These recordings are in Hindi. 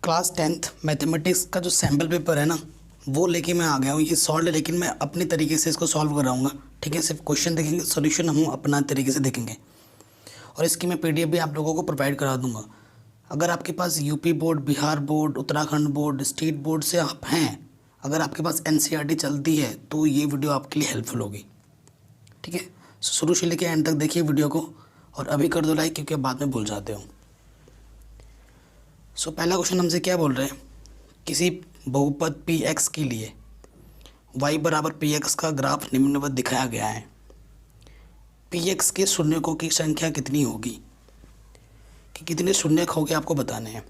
क्लास 10th मैथमेटिक्स का जो सैम्पल पेपर है ना, वो लेके मैं आ गया हूँ। ये सॉल्व है, लेकिन मैं अपने तरीके से इसको सॉल्व कराऊंगा। ठीक है, सिर्फ क्वेश्चन देखेंगे, सॉल्यूशन हम अपना तरीके से देखेंगे। और इसकी मैं पीडीएफ भी आप लोगों को प्रोवाइड करा दूंगा। अगर आपके पास UP board, Bihar board, Uttarakhand board, state board से आप हैं, अगर आपके पास एनसीईआरटी चलती है, तो ये वीडियो आपके लिए हेल्पफुल होगी। ठीक है, शुरू से लेकर एंड तक देखिए वीडियो को, और अभी कर दो लाइक, क्योंकि बाद में भूल जाते हो। पहला क्वेश्चन हमसे क्या बोल रहे हैं, किसी बहुपद पी एक्स के लिए y बराबर पी एक्स का ग्राफ निम्नवत दिखाया गया है। पी एक्स के शून्यकों की संख्या कितनी होगी, कि कितने शून्यक होंगे आपको बताने हैं।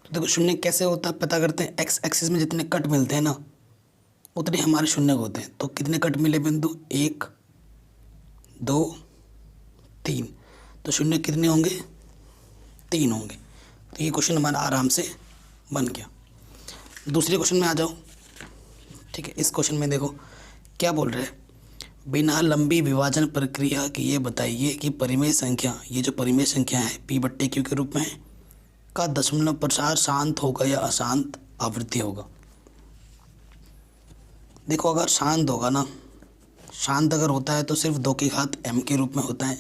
तो देखो, शून्य कैसे होता है पता करते हैं। एक्स एक्सिस में जितने कट मिलते हैं ना, उतने हमारे शून्यक होते हैं। तो कितने कट मिले बिंदु, 1 2 3, तो शून्य कितने होंगे, 3 होंगे। तो ये क्वेश्चन हमारा आराम से बन गया। दूसरे क्वेश्चन में आ जाओ। ठीक है, इस क्वेश्चन में देखो क्या बोल रहे हैं, बिना लंबी विभाजन प्रक्रिया की ये बताइए कि परिमेय संख्या, ये जो परिमेय संख्या है P/Q के रूप में है, का दशमलव प्रसार शांत होगा या अशांत आवृत्ति होगा। देखो, अगर शांत होगा ना, शांत अगर होता है तो सिर्फ 2 की घात m के रूप में होता है,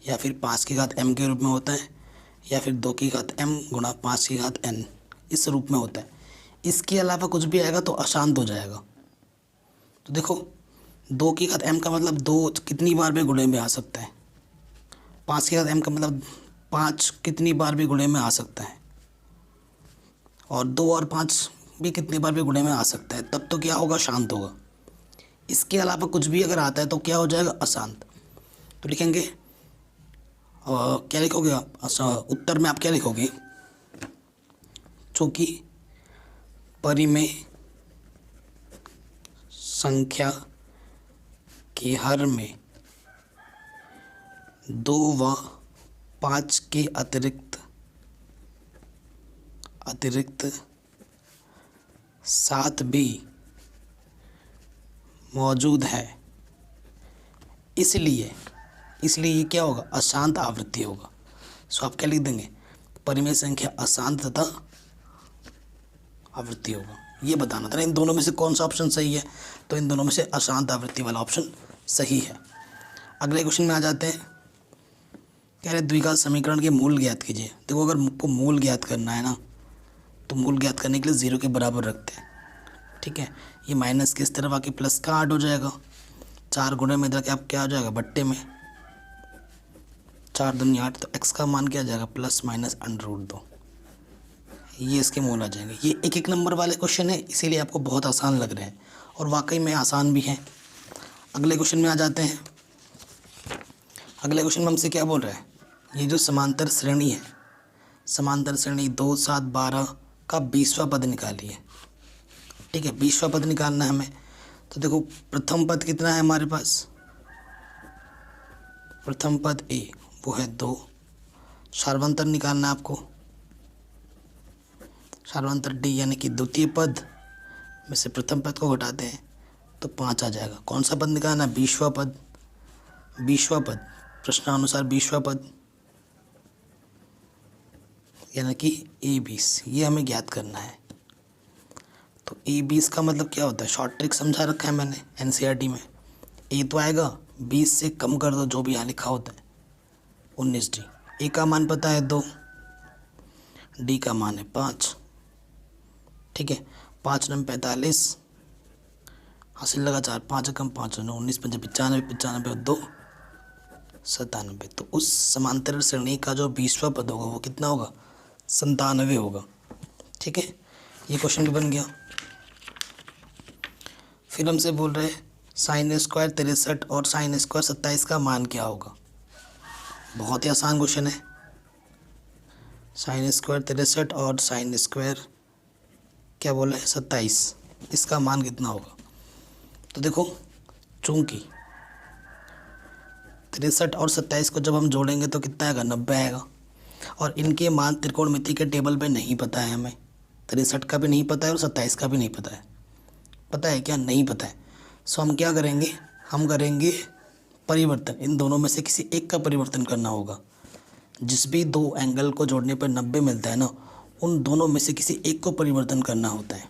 या फिर 5 की घात m के रूप में होता है, या फिर 2 की घात m गुणा 5 की घात n, इस रूप में होता है। इसके अलावा कुछ भी आएगा तो अशांत हो जाएगा। तो देखो, 2 की घात m का मतलब 2 कितनी बार भी गुणे में आ सकता है, 5 की घात m का मतलब 5 कितनी बार भी गुणे में आ सकता है, और 2 और 5 भी कितनी बार भी गुणे में आ सकता है। तब तो क्या होगा, शांत होगा। इसके अलावा कुछ भी अगर आता है तो क्या हो जाएगा, अशांत। तो लिखेंगे क्या लिखोगे आप, उत्तर में आप क्या लिखोगे, चूँकि परिमेय संख्या के हर में 2 व 5 के अतिरिक्त 7 भी मौजूद है, इसलिए ये क्या होगा, अशांत आवृत्ति होगा। आप क्या लिख देंगे, परिमेय संख्या अशांत तथा आवृत्ति होगा। ये बताना था ना इन दोनों में से कौन सा ऑप्शन सही है। तो इन दोनों में से अशांत आवृत्ति वाला ऑप्शन सही है। अगले क्वेश्चन में आ जाते हैं। कह रहे द्विघात समीकरण के मूल ज्ञात कीजिए। देखो, अगर आपको मूल ज्ञात करना है ना, तो मूल ज्ञात करने के लिए 0 के बराबर रखते हैं। ठीक है, ये माइनस की इस तरफ आके प्लस का 8 हो जाएगा। 4 गुणे में इधर आप क्या हो जाएगा, बट्टे में 4 दूनी 8, तो x का मान क्या आ जाएगा, प्लस माइनस √2। ये इसके मूल आ जाएंगे। ये एक नंबर वाले क्वेश्चन है, इसीलिए आपको बहुत आसान लग रहे हैं, और वाकई में आसान भी हैं। अगले क्वेश्चन में आ जाते हैं। अगले क्वेश्चन में हमसे क्या बोल रहा है, ये जो समांतर श्रेणी है, समांतर श्रेणी 2 7 12 का 20वां पद निकालिए। ठीक है, 20वां पद निकालना है हमें। तो देखो, प्रथम पद कितना है हमारे पास, प्रथम पद a वो है 2। सार्वंतर निकालना है आपको, सार्वंतर d यानी कि द्वितीय पद में से प्रथम पद को घटाते हैं तो 5 आ जाएगा। कौन सा पद निकालना है, 20वां पद। 20वां पद प्रश्नानुसार 20वां पद यानी कि a20, ये हमें ज्ञात करना है। तो a20 का मतलब क्या होता है, शॉर्ट ट्रिक समझा रखा है मैंने एनसीईआरटी में। a तो आएगा, 20 से कम कर दो जो भी यहाँ लिखा होता है, 19d। a का मान पता है 2, d का मान है 5। ठीक है, 5 9 45, हासिल लगा 4, 5 कम 5 9, 19 5 95, 95 और 2 97। तो उस समांतर श्रेणी का जो 20वां पद होगा वो कितना होगा, 97 होगा। ठीक है, ये क्वेश्चन भी बन गया। फिर हमसे बोल रहे साइन स्क्वायर 63 और साइन स्क्वायर 27 का मान क्या होगा। बहुत ही आसान क्वेश्चन है। साइन स्क्वायर 63 और साइन स्क्वायर क्या बोला है, 27, इसका मान कितना होगा। तो देखो, चूंकि 63 और 27 को जब हम जोड़ेंगे तो कितना आएगा, 90 आएगा। और इनके मान त्रिकोणमिति के टेबल पे नहीं पता है हमें, 63 का भी नहीं पता है और 27 का भी नहीं पता है। पता है क्या, नहीं पता है। हम क्या करेंगे, हम करेंगे परिवर्तन, इन दोनों में से किसी एक का परिवर्तन करना होगा। जिस भी दो एंगल को जोड़ने पर 90 मिलता है ना, उन दोनों में से किसी एक को परिवर्तन करना होता है।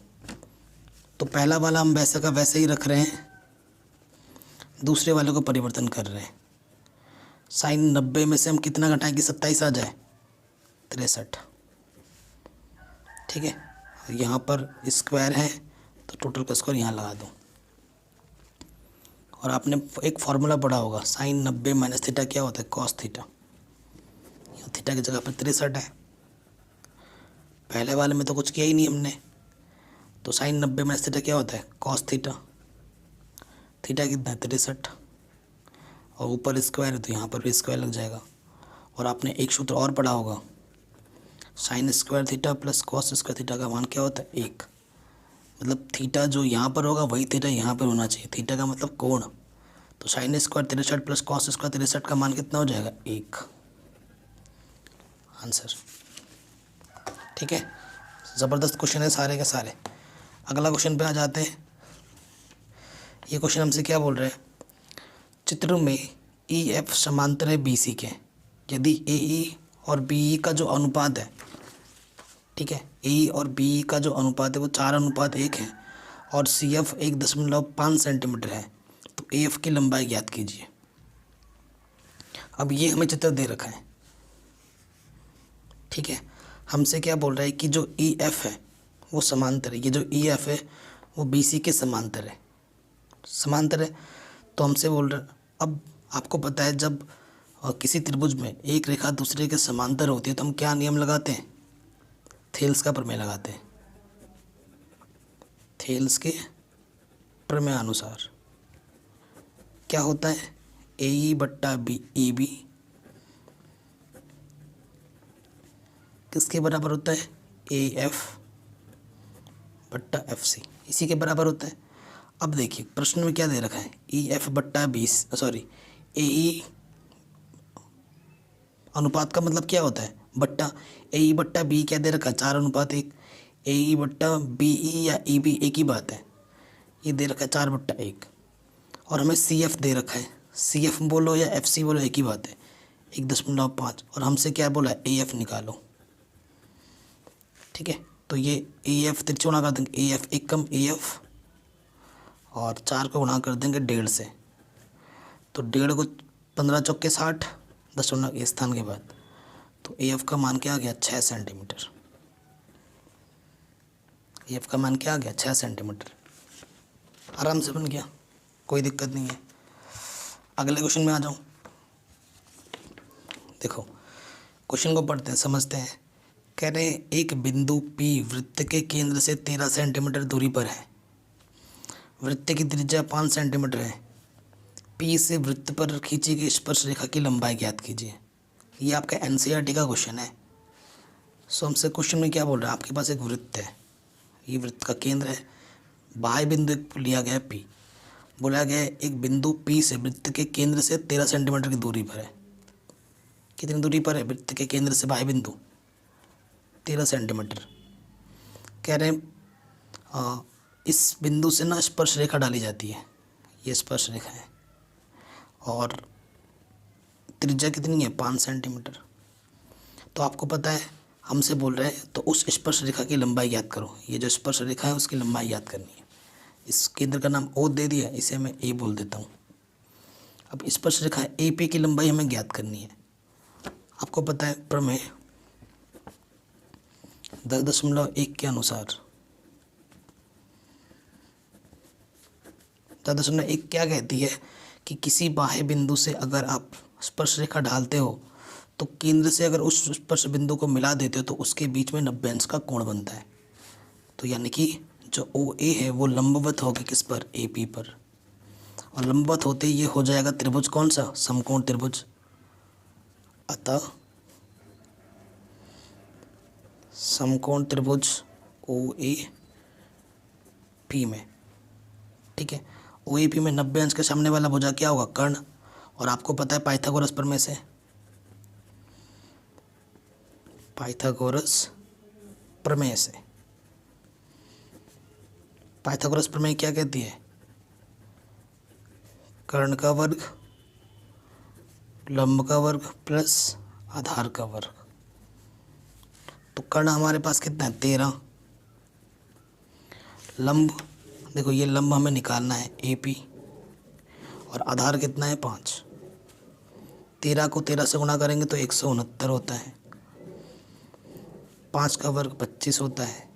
तो पहला वाला हम वैसे का वैसे ही रख रहे हैं, दूसरे वाले को परिवर्तन कर रहे हैं। साइन 90 में से हम कितना घटाएं कि 27 आ जाए? 63। ठीक है, यहाँ पर स्क्वायर है तो टोटल का स्क्वायर यहाँ लगा दो। और आपने एक फार्मूला पढ़ा होगा, साइन 90 माइनस थीटा क्या होता है? Cos theta. यहाँ थीटा की जगह पर 63 है। पहले वाले में तो कुछ किया ही नहीं हमने, तो साइन 90 माइनस थीटा क्या होता है? Cos theta. थीटा कितना है? 63। और ऊपर स्क्वायर है तो यहाँ पर भी स्क्वायर लग जाएगा। और आपने एक सूत्र और पढ़ा होगा, sine square theta plus cos square theta का मान क्या होता है? 1। मतलब थीटा जो यहाँ पर होगा वही थीटा यहाँ पर होना चाहिए। थीटा का मतलब कोण। तो sine square 63 plus cos square 63 का मान कितना हो जाएगा? 1। आंसर। ठीक है, ज़बरदस्त क्वेश्चन है सारे के सारे। अगला क्वेश्चन पे आ जाते हैं। ये क्वेश्चन हमसे क्या बोल रहे हैं? चित्र में ई एफ समांतर है बी सी के, यदि ए ई और बी ई का जो अनुपात है, ठीक है, ए ई और बी ई का जो अनुपात है वो 4:1 है और सी एफ 1.5 सेंटीमीटर है, तो ए एफ की लंबाई ज्ञात कीजिए। अब ये हमें चित्र दे रखा है, ठीक है। हमसे क्या बोल रहा है कि जो ई एफ है वो समांतर है, ये जो ई एफ है वो बी सी के समांतर है। समांतर है तो हमसे बोल रहा है, अब आपको पता है जब किसी त्रिभुज में एक रेखा दूसरे के समांतर होती है तो हम क्या नियम लगाते हैं? थेल्स का प्रमेय लगाते हैं। थेल्स के प्रमेय अनुसार क्या होता है? ए ई बट्टा बी ई बी किसके बराबर होता है? ए एफ बट्टा एफ सी, इसी के बराबर होता है। अब देखिए प्रश्न में क्या दे रखा है? ई एफ बट्टा ए ई अनुपात का मतलब क्या होता है? बट्टा। ए ई बट्टा बी क्या दे रखा है? 4:1। ए ई बट्टा बी ई या ई बी एक ही बात है, ये दे रखा है 4/1। और हमें सी एफ दे रखा है, सी एफ बोलो या एफ सी बोलो एक ही बात है, 1.5। और हमसे क्या बोला है? ए एफ निकालो। ठीक है, तो ये ए एफ तिरछे गुणा कर देंगे, ए एफ एक कम ए एफ और 4 को गुणा कर देंगे 1.5 से, तो 1.5 को 15 चौके 60, 10 के स्थान के बाद, तो ए एफ का मान क्या आ गया? 6 सेंटीमीटर। ए एफ का मान क्या आ गया? 6 सेंटीमीटर। आराम से बन गया, कोई दिक्कत नहीं है। अगले क्वेश्चन में आ जाऊँ। देखो क्वेश्चन को पढ़ते हैं, समझते हैं। कह रहे हैं एक बिंदु P वृत्त के केंद्र से 13 सेंटीमीटर दूरी पर है। वृत्त की त्रिज्या 5 सेंटीमीटर है। P से वृत्त पर खींची गई स्पर्श रेखा की लंबाई ज्ञात कीजिए। ये आपका एनसीईआरटी का क्वेश्चन है। सो हमसे क्वेश्चन में क्या बोल रहा है? आपके पास एक वृत्त है, ये वृत्त का केंद्र है, बाह्य बिंदु लिया गया है P। बोला गया है एक बिंदु P से वृत्त के केंद्र से 13 सेंटीमीटर की दूरी पर है। कितनी दूरी पर है वृत्त के केंद्र से बाह्य बिंदु? 13 सेंटीमीटर। कह रहे हैं इस बिंदु से ना स्पर्श रेखा डाली जाती है, ये स्पर्श रेखा है, और त्रिज्या कितनी है? 5 सेंटीमीटर। तो आपको पता है हमसे बोल रहे हैं तो उस स्पर्श रेखा की लंबाई याद करो। ये जो स्पर्श रेखा है उसकी लंबाई याद करनी है। इस केंद्र का नाम O दे दिया, इसे मैं A बोल देता हूँ। अब स्पर्श रेखा ए पी की लंबाई हमें ज्ञात करनी है। आपको पता है प्रमेय 10.1 के अनुसार 10.1 क्या कहती है कि किसी बाह्य बिंदु से अगर आप स्पर्श रेखा ढालते हो तो केंद्र से अगर उस स्पर्श बिंदु को मिला देते हो तो उसके बीच में 90 अंश का कोण बनता है। तो यानी कि जो ओ ए है वो लंबवत होगा किस पर? ए पी पर। और लंबवत होते ही ये हो जाएगा त्रिभुज कौन सा? समकोण त्रिभुज। अतः समकोण त्रिभुज ओ ए पी में, ठीक है, ओ ए पी में 90 अंश के सामने वाला भुजा क्या होगा? कर्ण। और आपको पता है पाइथागोरस प्रमेय से, पाइथागोरस प्रमेय से, पाइथागोरस प्रमेय क्या कहती है? कर्ण का वर्ग लंब का वर्ग प्लस आधार का वर्ग। तो कर्ण हमारे पास कितना है 13। लंब देखो ये लंब हमें निकालना है AP और आधार कितना है 5। 13 को 13 से गुणा करेंगे तो 169 होता है। 5 का वर्ग 25 होता है।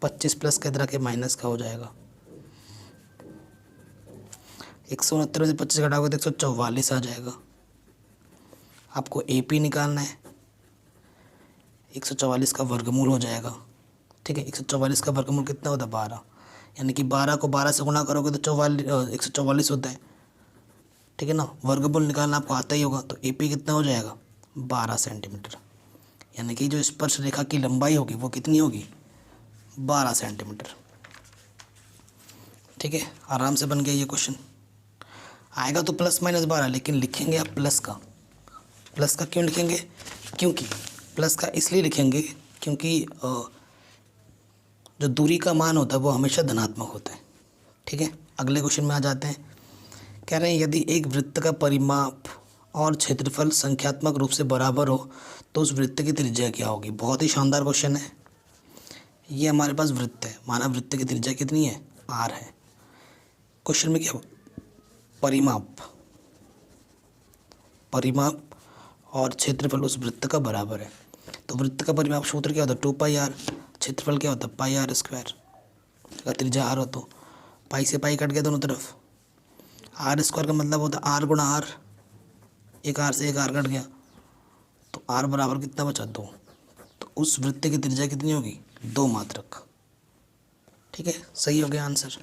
25 प्लस के तरह के माइनस का हो जाएगा। 169 में से 25 घटाओगे तो 144 आ जाएगा। आपको AP निकालना है। 144 का वर्गमूल हो जाएगा। ठीक है, 144 का वर्गमूल कितना होता है 12, यानी कि 12 को 12 से गुणा करोगे तो 144 होता है। ठीक है ना, वर्गमूल निकालना आपको आता ही होगा। तो AP कितना हो जाएगा 12 सेंटीमीटर, यानी कि जो स्पर्श रेखा की लंबाई होगी वो कितनी होगी 12 सेंटीमीटर। ठीक है, आराम से बन गया ये क्वेश्चन। आएगा तो प्लस माइनस 12, लेकिन लिखेंगे आप प्लस का। प्लस का क्यों लिखेंगे, क्योंकि प्लस का इसलिए लिखेंगे क्योंकि जो दूरी का मान होता है वो हमेशा धनात्मक होता है। ठीक है, अगले क्वेश्चन में आ जाते हैं। कह रहे हैं यदि एक वृत्त का परिमाप और क्षेत्रफल संख्यात्मक रूप से बराबर हो तो उस वृत्त की त्रिज्या क्या होगी। बहुत ही शानदार क्वेश्चन है। ये हमारे पास वृत्त है, माना वृत्त की त्रिज्या कितनी है R है। क्वेश्चन में क्या परिमाप और क्षेत्रफल उस वृत्त का बराबर है। तो वृत्त का परिमाप सूत्र क्या होता है 2πr, क्षेत्रफल क्या होता है πr²। अगर त्रिज्या R हो तो पाई से पाई कट गया दोनों तरफ। R² का मतलब होता है R गुणा R, एक R से एक R कट गया तो R बराबर कितना बचा 2। तो उस वृत्त की त्रिज्या कितनी होगी 2 मात्रक। ठीक है, सही हो गया आंसर।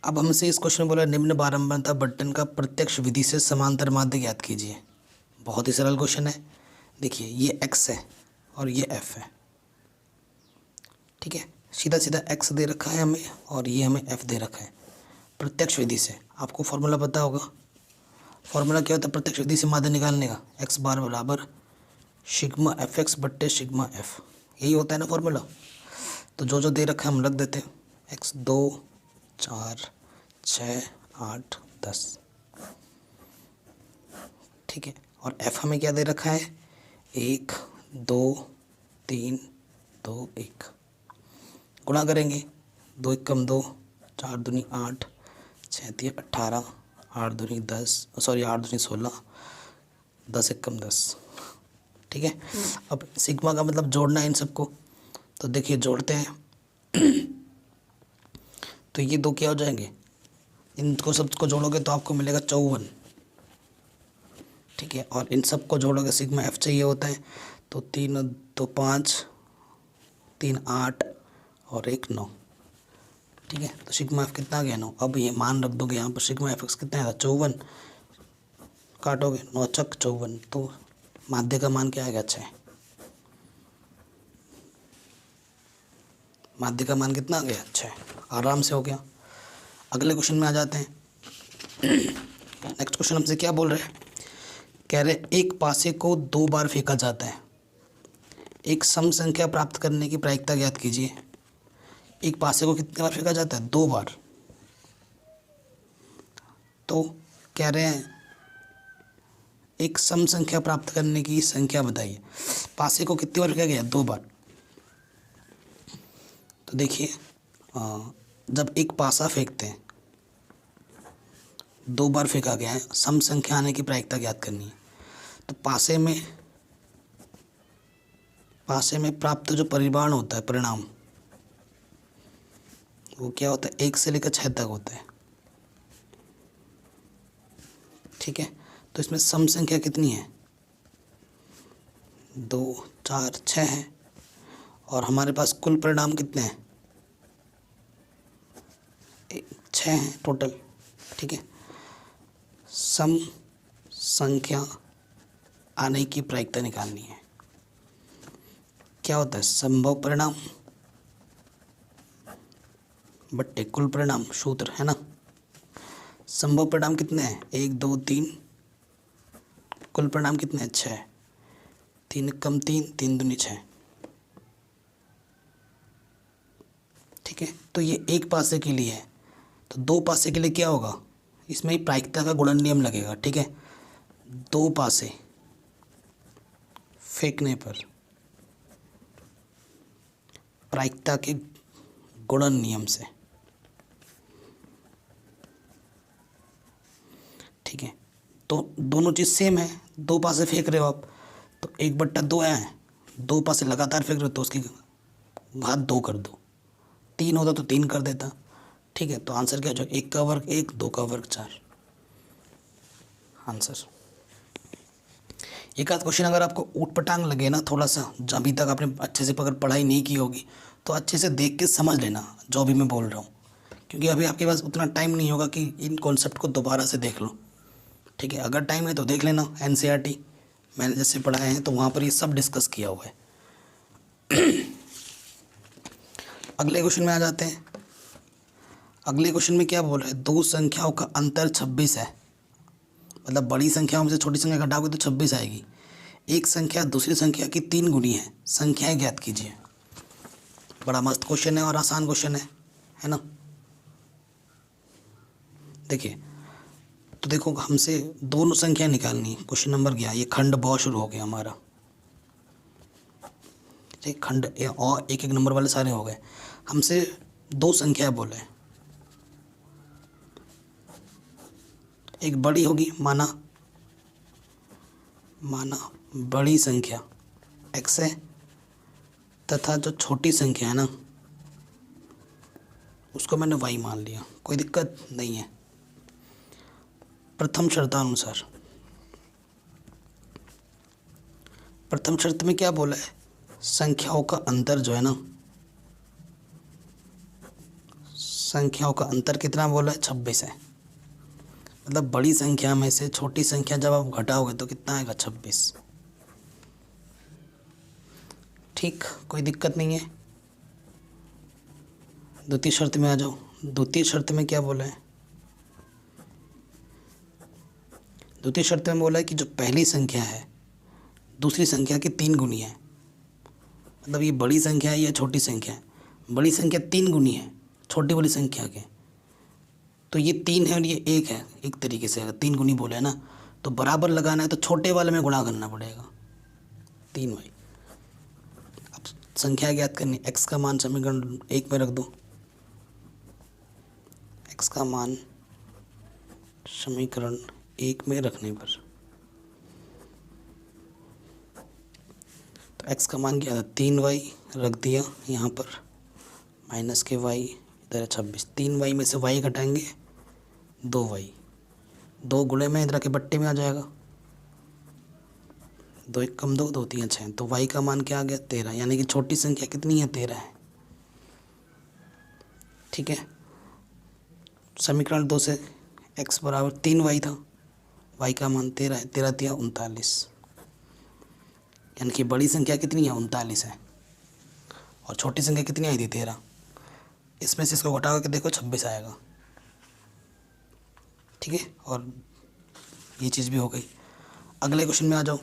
अब हमसे इस क्वेश्चन में बोला निम्न बारंबारता बंटन का प्रत्यक्ष विधि से समांतर माध्य ज्ञात कीजिए। बहुत ही सरल क्वेश्चन है। देखिए ये x है और ये f है। ठीक है, सीधा सीधा x दे रखा है हमें और ये हमें f दे रखा है। प्रत्यक्ष विधि से आपको फॉर्मूला पता होगा। फॉर्मूला क्या होता है प्रत्यक्ष विधि से माध्य निकालने का, x बार बराबर सिग्मा fx बट्टे सिग्मा f, यही होता है ना फॉर्मूला। तो जो जो दे रखा है हम रख देते हैं, x 2 4 6 8 10। ठीक है, और f हमें क्या दे रखा है 1 2 3 2 1। गुणा करेंगे 2 एकम 2, 4 दूनी 8, 6 तिया 18, 8 दूनी 10, 8 दूनी 16, 10 एकम 10। ठीक है, अब सिग्मा का मतलब जोड़ना है इन सबको। तो देखिए जोड़ते हैं तो ये 2 क्या हो जाएंगे, इनको सबको जोड़ोगे तो आपको मिलेगा 54। ठीक है, और इन सबको जोड़ोगे सिग्मा f चाहिए होता है। तो 3 2 5, 3 8 और 1 9। ठीक है, तो सिग्मा f कितना आ गया 9। अब ये मान रख दोगे यहाँ पर, सिग्मा f कितना आएगा 54, काटोगे 9 चक 54, तो माध्य का मान क्या आएगा 6। माध्य का मान कितना आ गया 6। आराम से हो गया। अगले क्वेश्चन में आ जाते हैं। नेक्स्ट क्वेश्चन हमसे क्या बोल रहे हैं, कह रहे एक पासे को 2 बार फेंका जाता है, एक सम संख्या प्राप्त करने की प्रायिकता ज्ञात कीजिए। एक पासे को कितने बार फेंका जाता है 2 बार। तो कह रहे हैं एक सम संख्या प्राप्त करने की संख्या बताइए। पासे को कितनी बार फेंका गया 2 बार। तो देखिए जब एक पासा फेंकते हैं 2 बार फेंका गया है, सम संख्या आने की प्रायिकता ज्ञात करनी है। तो पासे में प्राप्त जो परिमाण होता है, परिणाम, वो क्या होता है 1 से लेकर 6 तक होता है। ठीक है, तो इसमें सम संख्या कितनी है 2 4 6 है, और हमारे पास कुल परिणाम कितने हैं 6 हैं टोटल। ठीक है, सम संख्या आने की प्रायिकता निकालनी है। क्या होता है संभव परिणाम बट्टे कुल परिणाम, सूत्र है ना। संभव परिणाम कितने हैं 1 2 3, कुल परिणाम कितने हैं 6, 3 कम 3, 3 दूनी 6। ठीक है, तो ये एक पासे के लिए है। तो 2 पासे के लिए क्या होगा, इसमें ही प्रायिकता का गुणन नियम लगेगा। ठीक है, दो पासे फेंकने पर प्रायिकता के गुणन नियम से, ठीक है। तो दोनों चीज़ सेम है, दो पासे फेंक रहे हो आप, तो 1/2 है, दो पासे लगातार फेंक रहे हो तो उसकी घात 2 कर दो, 3 होता तो 3 कर देता, ठीक है। तो आंसर क्या हो जाएगा, 1 का वर्ग 1, 2 का वर्ग 4, आंसर। एक आध क्वेश्चन अगर आपको ऊटपटांग लगे ना थोड़ा सा, अभी तक आपने अच्छे से अगर पढ़ाई नहीं की होगी तो अच्छे से देख के समझ लेना जो भी मैं बोल रहा हूँ, क्योंकि अभी आपके पास उतना टाइम नहीं होगा कि इन कॉन्सेप्ट को दोबारा से देख लो, ठीक है। अगर टाइम है तो देख लेना, एनसीईआरटी मैंने जैसे पढ़ाए हैं तो वहाँ पर ये सब डिस्कस किया हुआ है। अगले क्वेश्चन में आ जाते हैं। अगले क्वेश्चन में क्या बोल रहा है, दो संख्याओं का अंतर 26 है, मतलब बड़ी संख्याओं में से छोटी संख्या घटाओगे तो 26 आएगी। एक संख्या दूसरी संख्या की 3 गुनी है, संख्याएं ज्ञात कीजिए। बड़ा मस्त क्वेश्चन है और आसान क्वेश्चन है ना। देखिए, तो देखो हमसे दोनों संख्या निकालनी, क्वेश्चन नंबर गया, ये खंड बहुत शुरू हो गया हमारा, ठीक, खंड और एक एक नंबर वाले सारे हो गए। हमसे दो संख्या बोले, एक बड़ी होगी, माना बड़ी संख्या x है, तथा जो छोटी संख्या है ना उसको मैंने y मान लिया, कोई दिक्कत नहीं है। प्रथम शर्तानुसार, प्रथम शर्त में क्या बोला है, संख्याओं का अंतर जो है ना, संख्याओं का अंतर कितना बोला है, 26 है। मतलब बड़ी संख्या में से छोटी संख्या जब आप घटाओगे तो कितना आएगा, 26, ठीक, कोई दिक्कत नहीं है। द्वितीय शर्त में आ जाओ। द्वितीय शर्त में क्या बोला है, द्वितीय शर्त में बोला है कि जो पहली संख्या है दूसरी संख्या की 3 गुनी है, मतलब ये बड़ी संख्या है या छोटी संख्या है, बड़ी संख्या 3 गुनी है छोटी वाली संख्या के, तो ये 3 है और ये 1 है। एक तरीके से अगर 3 गुनी बोले ना तो बराबर लगाना है तो छोटे वाले में गुणा करना पड़ेगा, 3 भाई। अब संख्या ज्ञात करनी, x का मान समीकरण 1 में रख दो, x का मान समीकरण 1 में रखने पर तो x का मान क्या था, 3y रख दिया यहाँ पर, माइनस के y, इधर है 26, 3y में से y घटाएंगे 2y, 2 गुणे में इधर के बट्टे में आ जाएगा, 2 1 कम 2, 2 3 6, तो y का मान क्या आ गया, 13, यानी कि छोटी संख्या कितनी है, 13 है, ठीक है। समीकरण 2 से x बराबर 3y था, y का मान 13 है, 13 3 39, यानी कि बड़ी संख्या कितनी है, 39 है, और छोटी संख्या कितनी आई थी, 13। इसमें से इसको घटा के देखो 26 आएगा, ठीक है। और ये चीज़ भी हो गई। अगले क्वेश्चन में आ जाओ।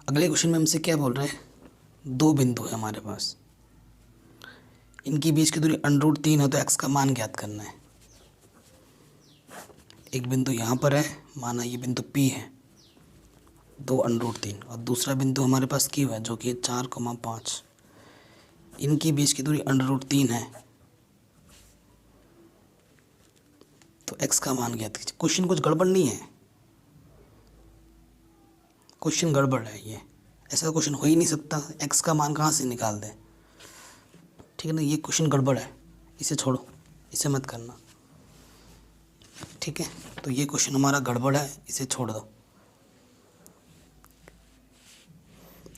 अगले क्वेश्चन में हमसे क्या बोल रहे हैं, दो बिंदु है हमारे पास, इनकी बीच की दूरी √3 है, तो x का मान ज्ञात करना है। एक बिंदु यहाँ पर है, माना ये बिंदु P है, 2 √3, और दूसरा बिंदु हमारे पास Q है जो कि 4,5, इनकी बीच की दूरी √3 है, तो x का मान ज्ञात कीजिए। क्वेश्चन कुछ गड़बड़ नहीं है, क्वेश्चन गड़बड़ है ये, ऐसा क्वेश्चन हो ही नहीं सकता, x का मान कहाँ से निकाल दें, ठीक है ना। ये क्वेश्चन गड़बड़ है, इसे छोड़ो, इसे मत करना, ठीक है। तो ये क्वेश्चन हमारा गड़बड़ है, इसे छोड़ दो।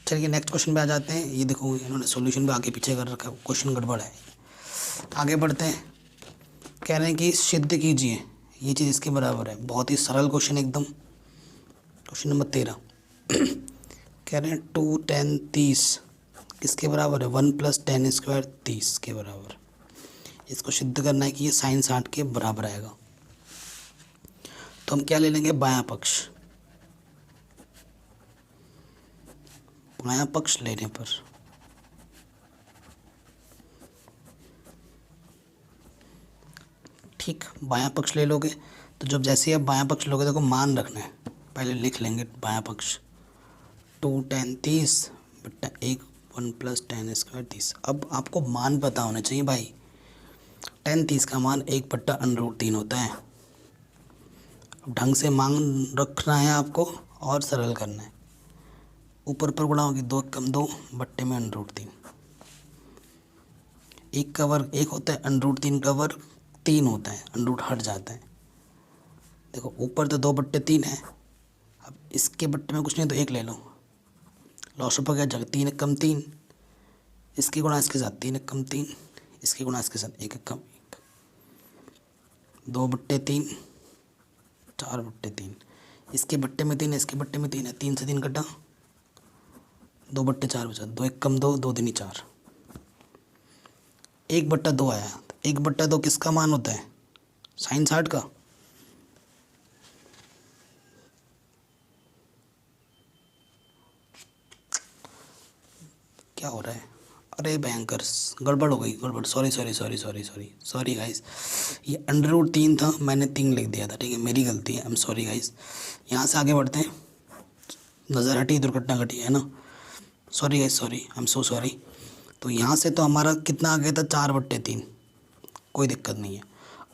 चलिए नेक्स्ट क्वेश्चन पे आ जाते हैं। ये देखो इन्होंने सॉल्यूशन पे आगे पीछे कर रखा है, क्वेश्चन गड़बड़ है। आगे बढ़ते हैं, कह रहे हैं कि सिद्ध कीजिए, ये चीज़ इसके बराबर है। बहुत ही सरल क्वेश्चन एकदम। क्वेश्चन नंबर 13 कह रहे हैं 2 10 30 किसके बराबर है, 1 + 10² 30 के बराबर। इसको सिद्ध करना है कि ये sin 60 के बराबर आएगा। तो हम क्या ले लेंगे, बायां पक्ष। बायां पक्ष लेने पर ठीक, बायां पक्ष ले लोगे तो जब जैसे ही आप बायां पक्ष लोगे, देखो मान रखना है, पहले लिख लेंगे बायां पक्ष 2 tan 30 बट्टा 1 1 प्लस tan स्क्वायर 30। अब आपको मान पता होना चाहिए भाई। tan 30 का मान 1/√3 होता है। अब ढंग से मान रखना है आपको और सरल करना है। ऊपर पर गुणा होगी 2 कम 2 बट्टे में √3। एक का वर्ग 1 होता है, √3 का वर्ग 3 होता है, √ हट जाता है। देखो ऊपर तो 2/3 है, अब इसके बट्टे में कुछ नहीं तो 1 ले लो, लॉस ऊपर गया जगह 3 कम 3, इसकी गुणा इसके साथ 3 कम 3, इसकी गुणा इसके साथ 1 कम 1, 2/3 4/3, इसके बट्टे में 3 है, इसके बट्टे में 3 है, 3 से 3 कटा, 2/4 बचा, 2 1 कम 2 2 दूनी 4, 1/2 आया। 1/2 किसका मान होता है? साइन 60 का। क्या हो रहा है? अरे भयंकर गड़बड़ हो गई, गड़बड़, सॉरी गाइस, ये √3 था, मैंने 3 लिख दिया था, ठीक है, मेरी गलती है, आई एम सॉरी गाइस। यहाँ से आगे बढ़ते हैं, नज़र हटी दुर्घटना घटी, है ना। Sorry guys, sorry, I am so sorry. तो यहाँ से तो हमारा कितना आ गया था? 4/3, कोई दिक्कत नहीं है।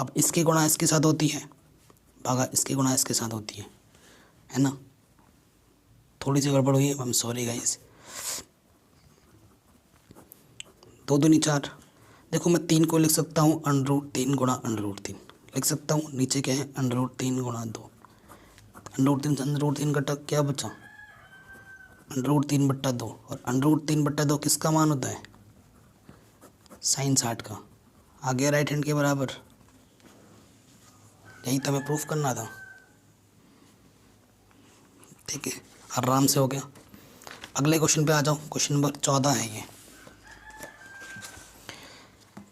अब इसकी गुणा इसके साथ होती है, भागा इसकी गुणा इसके साथ होती है ना। थोड़ी सी गड़बड़ हुई है, आई एम सॉरी गाइस। 2 दूनी 4, देखो मैं 3 को लिख सकता हूँ √3 गुणा √3 लिख सकता हूँ। नीचे क्या है? √3 गुणा 2, √3 से √3 कटा, क्या बचा? √3/2, और √3/2 किसका मान होता है? साइन 60 का। आ गया राइट हैंड के बराबर। यही तो हमें प्रूफ करना था, ठीक है, आराम से हो गया। अगले क्वेश्चन पे आ जाओ, क्वेश्चन नंबर 14 है ये।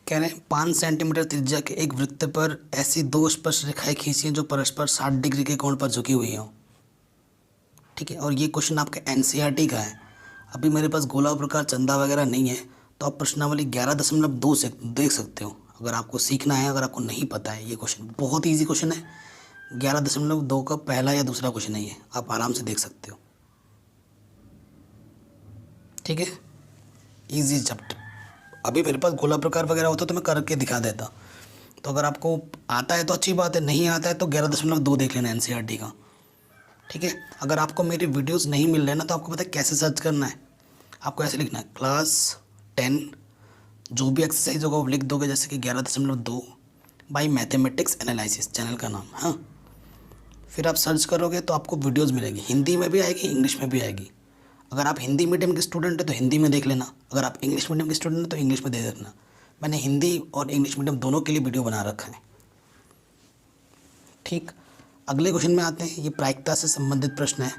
कह रहे हैं 5 सेंटीमीटर त्रिज्या के एक वृत्त पर ऐसी 2 स्पर्श रेखाएं खींचिए जो परस्पर 60 डिग्री के कोण पर झुकी हुई हों, ठीक है। और ये क्वेश्चन आपका NCERT का है। अभी मेरे पास गोला प्रकार चंदा वगैरह नहीं है, तो आप प्रश्नावली 11.2 से देख सकते हो अगर आपको सीखना है। अगर आपको नहीं पता है, ये क्वेश्चन बहुत ईजी क्वेश्चन है, 11.2 का पहला या दूसरा क्वेश्चन है ये, आप आराम से देख सकते हो, ठीक है, ईजी चैप्टर। अभी मेरे पास गोला प्रकार वगैरह होता तो मैं करके दिखा देता। तो अगर आपको आता है तो अच्छी बात है, नहीं आता है तो 11.2 देख लेना NCERT का, ठीक है। अगर आपको मेरे वीडियोस नहीं मिल रहे ना, तो आपको पता है कैसे सर्च करना है? आपको ऐसे लिखना है क्लास 10, जो भी एक्सरसाइज होगा वो लिख दोगे, जैसे कि 11.2 बाई मैथमेटिक्स एनालिसिस चैनल का नाम, हाँ। फिर आप सर्च करोगे तो आपको वीडियोज़ मिलेगी, हिंदी में भी आएगी, इंग्लिश में भी आएगी। अगर आप हिंदी मीडियम के स्टूडेंट हैं तो हिंदी में देख लेना, अगर आप इंग्लिश मीडियम के स्टूडेंट हैं तो इंग्लिश में दे देखना। मैंने हिंदी और इंग्लिश मीडियम दोनों के लिए वीडियो बना रखा है, ठीक। अगले क्वेश्चन में आते हैं, ये प्रायिकता से संबंधित प्रश्न है।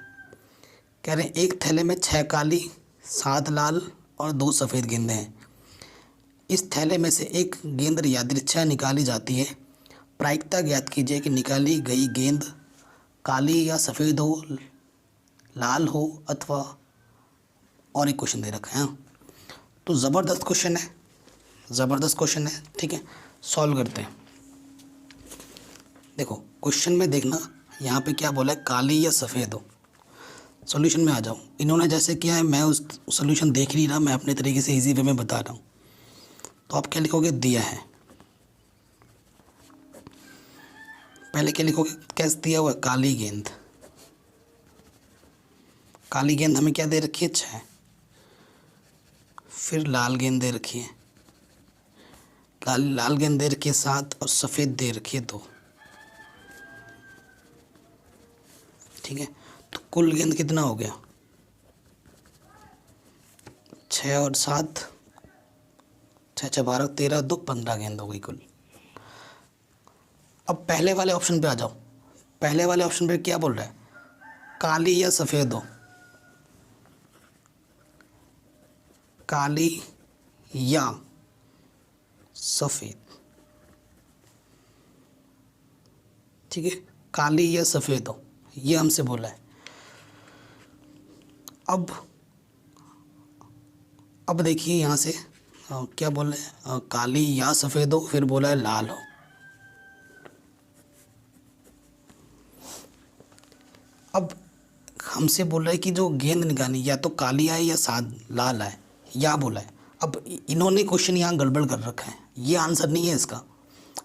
कह रहे हैं एक थैले में 6 काली 7 लाल और 2 सफ़ेद गेंदें हैं। इस थैले में से एक गेंद यादृच्छा निकाली जाती है। प्रायिकता ज्ञात कीजिए कि निकाली गई गेंद काली या सफ़ेद हो, लाल हो अथवा, और एक क्वेश्चन दे रखा है, हाँ। तो ज़बरदस्त क्वेश्चन है, ज़बरदस्त क्वेश्चन है, ठीक है। सॉल्व करते हैं। देखो क्वेश्चन में देखना, यहाँ पे क्या बोला है, काली या सफ़ेद हो। सॉल्यूशन में आ जाओ। इन्होंने जैसे किया है, मैं उस सॉल्यूशन देख नहीं रहा, मैं अपने तरीके से इजी वे में बता रहा हूँ। तो आप क्या लिखोगे? दिया है, पहले क्या लिखोगे? कैसे दिया हुआ है? काली गेंद। काली गेंद हमें क्या दे रखी है? 6। फिर लाल गेंद दे रखी है, लाल गेंद दे रखी है 7, और सफ़ेद दे रखी है 2, ठीक है। तो कुल गेंद कितना हो गया? 6 और 7, 6 6 12 13, 2 15 गेंद हो गई कुल। अब पहले वाले ऑप्शन पे आ जाओ। पहले वाले ऑप्शन पे क्या बोल रहा है? काली या सफ़ेद हो। काली या सफ़ेद, ठीक है, काली या सफ़ेद हो, ये हमसे बोला है। अब देखिए यहाँ से क्या बोल रहे हैं? काली या सफ़ेद हो, फिर बोला है लाल हो। अब हमसे बोल रहा है कि जो गेंद निकालनी या तो काली आए या साद लाल आए, या बोला है। अब इन्होंने क्वेश्चन यहाँ गड़बड़ कर रखा है, ये आंसर नहीं है इसका।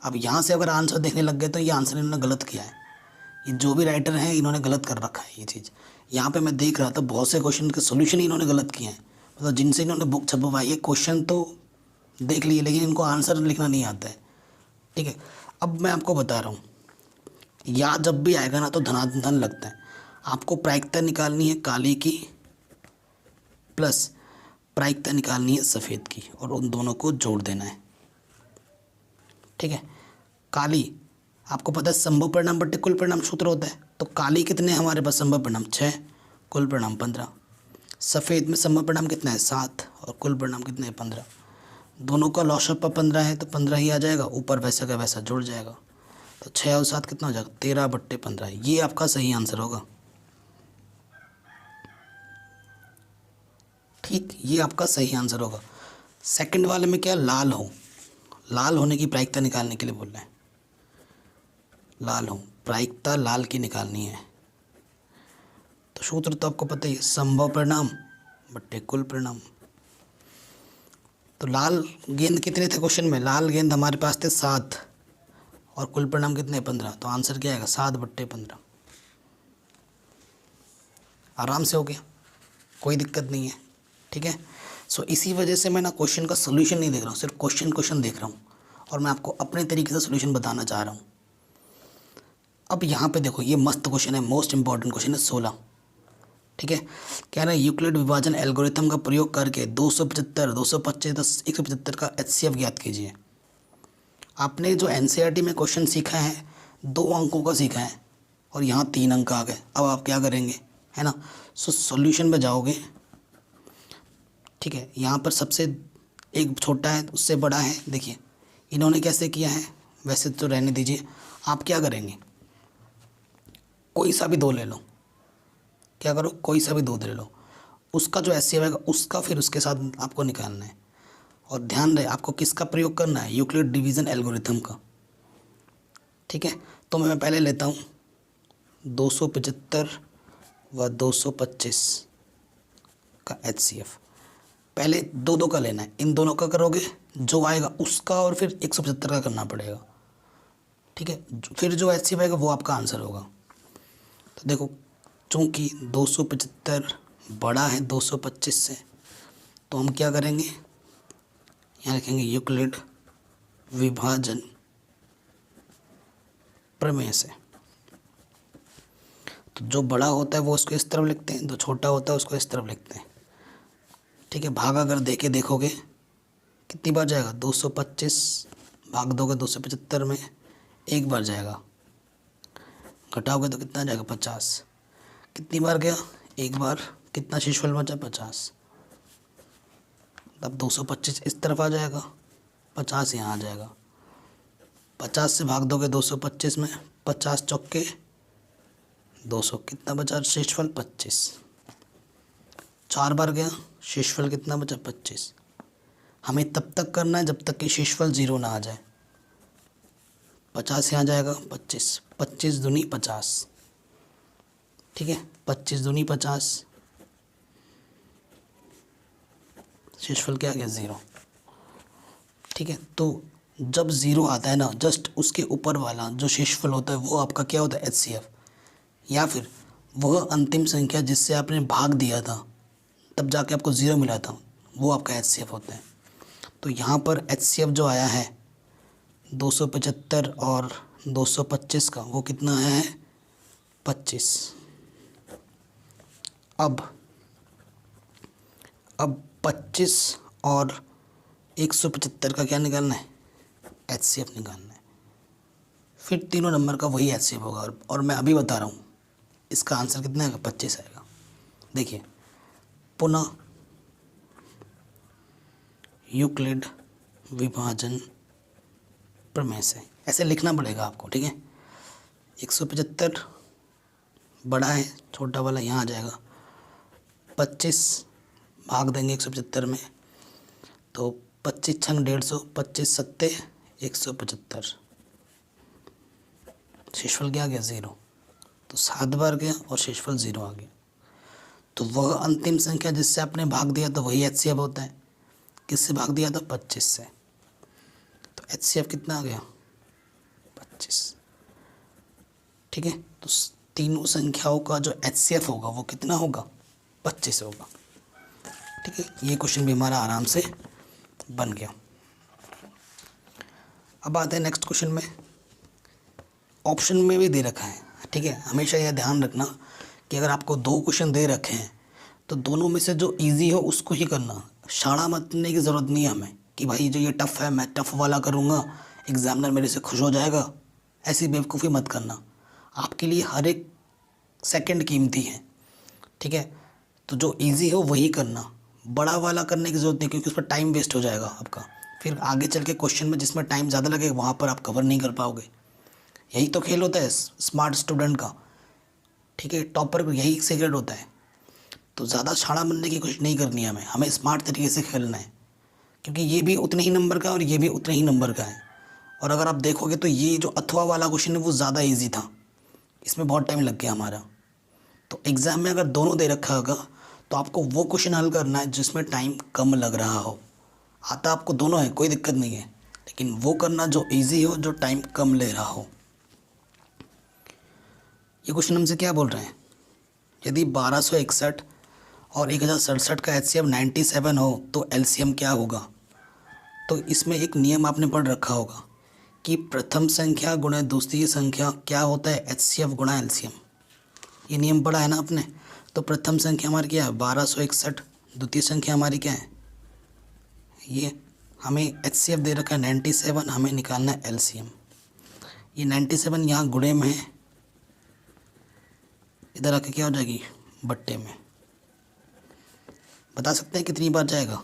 अब यहाँ से अगर आंसर देखने लग गए तो ये आंसर इन्होंने गलत किया है। ये जो भी राइटर हैं इन्होंने गलत कर रखा है ये चीज़। यहाँ पे मैं देख रहा था बहुत से क्वेश्चन के सोल्यूशन इन्होंने गलत किए हैं, मतलब जिनसे इन्होंने बुक छपवाई है क्वेश्चन तो देख लिए लेकिन इनको आंसर लिखना नहीं आता है। ठीक है, अब मैं आपको बता रहा हूँ, या जब भी आएगा ना तो धनाधन लगता है। आपको प्रायिकता निकालनी है काली की प्लस प्रायिकता निकालनी है सफ़ेद की, और उन दोनों को जोड़ देना है। ठीक है, काली आपको पता है संभव परिणाम बट्टे कुल परिणाम सूत्र होता है, तो काली कितने हमारे पास संभव परिणाम 6, कुल परिणाम 15। सफ़ेद में संभव परिणाम कितना है 7 और कुल परिणाम कितने हैं 15। दोनों का लॉसअप पर 15 है तो 15 ही आ जाएगा, ऊपर वैसा का वैसा जुड़ जाएगा, तो 6 और 7 कितना हो जाएगा 13 बट्टे 15। ये आपका सही आंसर होगा। ठीक, ये आपका सही आंसर होगा। सेकंड वाले में क्या लाल हो, लाल होने की प्रायिकता निकालने के लिए बोल रहे हैं। लाल हो, प्रायिकता लाल की निकालनी है, तो सूत्र तो आपको पता ही है, संभव परिणाम बट्टे कुल परिणाम। तो लाल गेंद कितने थे क्वेश्चन में, लाल गेंद हमारे पास थे 7 और कुल परिणाम कितने 15, तो आंसर क्या आएगा 7 बट्टे 15। आराम से हो गया, कोई दिक्कत नहीं है। ठीक है, सो इसी वजह से मैं ना क्वेश्चन का सोल्यूशन नहीं देख रहा हूँ, सिर्फ क्वेश्चन देख रहा हूँ और मैं आपको अपने तरीके से सोल्यूशन बताना चाह रहा हूँ। अब यहाँ पे देखो, ये मस्त क्वेश्चन है, मोस्ट इंपॉर्टेंट क्वेश्चन है 16। ठीक है, कह रहे हैं यूक्लिड विभाजन एल्गोरिथम का प्रयोग करके 275, 225, 175 का HCF ज्ञात कीजिए। आपने जो NCERT में क्वेश्चन सीखा है 2 अंकों का सीखा है और यहाँ 3 अंक आ गए। अब आप क्या करेंगे, है ना। सो सॉल्यूशन में जाओगे। ठीक है, यहाँ पर सबसे एक छोटा है उससे बड़ा है, देखिए इन्होंने कैसे किया है, वैसे तो रहने दीजिए। आप क्या करेंगे, कोई सा भी 2 ले लो, क्या करो कोई सा भी 2 ले लो, उसका जो HCF आएगा उसका फिर उसके साथ आपको निकालना है। और ध्यान रहे आपको किसका प्रयोग करना है, यूक्लिड डिवीज़न एल्गोरिथम का। ठीक है, तो मैं पहले लेता हूँ 275 व 225 का HCF। पहले 2 का लेना है, इन दोनों का करोगे जो आएगा उसका और फिर 175 का करना पड़ेगा। ठीक है, फिर जो HCF आएगा वो आपका आंसर होगा। तो देखो, चूँकि 275 बड़ा है 225 से, तो हम क्या करेंगे, यहाँ लिखेंगे यूक्लिड विभाजन प्रमेय से। तो जो बड़ा होता है वो उसको इस तरफ लिखते हैं, जो छोटा होता है उसको इस तरफ लिखते हैं। ठीक है, भाग अगर देके देखोगे कितनी बार जाएगा, 225 भाग दोगे 275 में 1 बार जाएगा, घटाओगे तो कितना जाएगा 50। कितनी बार गया, 1 बार, कितना शेषफल बचा 50। तब 225 इस तरफ आ जाएगा, 50 यहाँ आ जाएगा। 50 से भाग दोगे 225 में, 50 चौके 200, कितना बचा शेषफल 25। 4 बार गया, शेषफल कितना बचा 25। हमें तब तक करना है जब तक कि शेषफल 0 ना आ जाए। 50 यहाँ जाएगा 25, 25 दूनी 50। ठीक है, 25 दूनी 50, शेषफल क्या आ गया 0। ठीक है, तो जब 0 आता है ना, जस्ट उसके ऊपर वाला जो शेषफल होता है वो आपका क्या होता है HCF, या फिर वह अंतिम संख्या जिससे आपने भाग दिया था तब जाके आपको 0 मिला था, वो आपका HCF होता है। तो यहाँ पर HCF जो आया है 275 और 225 का, वो कितना है 25। अब 25 और 175 का क्या निकालना है, HCF निकालना है। फिर तीनों नंबर का वही HCF होगा, और मैं अभी बता रहा हूँ इसका आंसर कितना आएगा 25 आएगा। देखिए पुनः यूक्लिड विभाजन प्रमेय से ऐसे लिखना पड़ेगा आपको। ठीक है, 175 बड़ा है, छोटा वाला यहाँ आ जाएगा, 25 भाग देंगे 175 में, तो 25 छंग 150, 25 सत्ते 175, शेषफल क्या आ गया 0। तो तो 7 बार गया और शेषफल 0 आ गया। तो वह अंतिम संख्या जिससे आपने भाग दिया था वही एचसीएफ होता है। किससे भाग दिया था? 25 से। तो एचसीएफ कितना आ गया? 25। ठीक है, तो तीनों संख्याओं का जो एचसीएफ होगा वो कितना होगा? 25 होगा। ठीक है, ये क्वेश्चन भी हमारा आराम से बन गया। अब आते हैं नेक्स्ट क्वेश्चन में। ऑप्शन में भी दे रखा है, ठीक है। हमेशा यह ध्यान रखना कि अगर आपको 2 क्वेश्चन दे रखे हैं तो दोनों में से जो इजी हो उसको ही करना। शाणा मतने की ज़रूरत नहीं है हमें कि भाई जो ये टफ़ है मैं टफ़ वाला करूँगा, एग्जामिनर मेरे से खुश हो जाएगा। ऐसी बेवकूफ़ी मत करना। आपके लिए हर एक सेकंड कीमती है, ठीक है। तो जो इजी हो वही करना, बड़ा वाला करने की ज़रूरत नहीं, क्योंकि उस पर टाइम वेस्ट हो जाएगा आपका। फिर आगे चल के क्वेश्चन में जिसमें टाइम ज़्यादा लगेगा वहाँ पर आप कवर नहीं कर पाओगे। यही तो खेल होता है स्मार्ट स्टूडेंट का, ठीक है। टॉपर को यही सीक्रेट होता है। तो ज़्यादा छाड़ा बनने की कोशिश नहीं करनी है हमें स्मार्ट तरीके से खेलना है, क्योंकि ये भी उतने ही नंबर का है और ये भी उतने ही नंबर का है। और अगर आप देखोगे तो ये जो अथवा वाला क्वेश्चन है वो ज़्यादा ईजी था, इसमें बहुत टाइम लग गया हमारा। तो एग्ज़ाम में अगर दोनों दे रखा होगा तो आपको वो क्वेश्चन हल करना है जिसमें टाइम कम लग रहा हो। आता आपको दोनों है, कोई दिक्कत नहीं है, लेकिन वो करना जो ईजी हो, जो टाइम कम ले रहा हो। ये क्वेश्चन हमसे क्या बोल रहे हैं? यदि 1261 और 1067 का एचसीएफ 97 हो तो एलसीएम क्या होगा? तो इसमें एक नियम आपने पढ़ रखा होगा कि प्रथम संख्या गुणा द्वितीय संख्या क्या होता है? एचसीएफ गुणा एलसीएम। ये नियम पढ़ा है ना आपने। तो प्रथम संख्या हमारी क्या है? 1261। द्वितीय संख्या हमारी क्या है? ये हमें एचसीएफ दे रखा है 97, हमें निकालना है एलसीएम। ये 97 यहाँ गुणे में है, इधर आके क्या हो जाएगी? बट्टे में। बता सकते हैं कितनी बार जाएगा?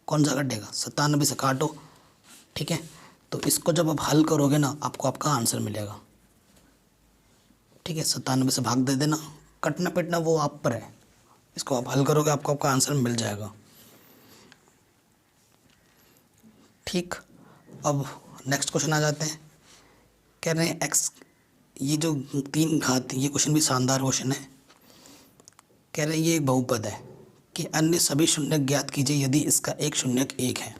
कौन सा कटेगा? 97 से काटो, ठीक है। तो इसको जब आप हल करोगे ना आपको आपका आंसर मिलेगा, ठीक है। 97 से भाग दे देना, कटना पिटना वो आप पर है। इसको आप हल करोगे आपको आपका आंसर मिल जाएगा, ठीक। अब नेक्स्ट क्वेश्चन आ जाते हैं। कह रहे हैं एक्स, ये जो 3 घात, ये क्वेश्चन भी शानदार क्वेश्चन है। कह रहे हैं ये एक बहुपद है कि अन्य सभी शून्यक ज्ञात कीजिए यदि इसका एक शून्यक 1 है।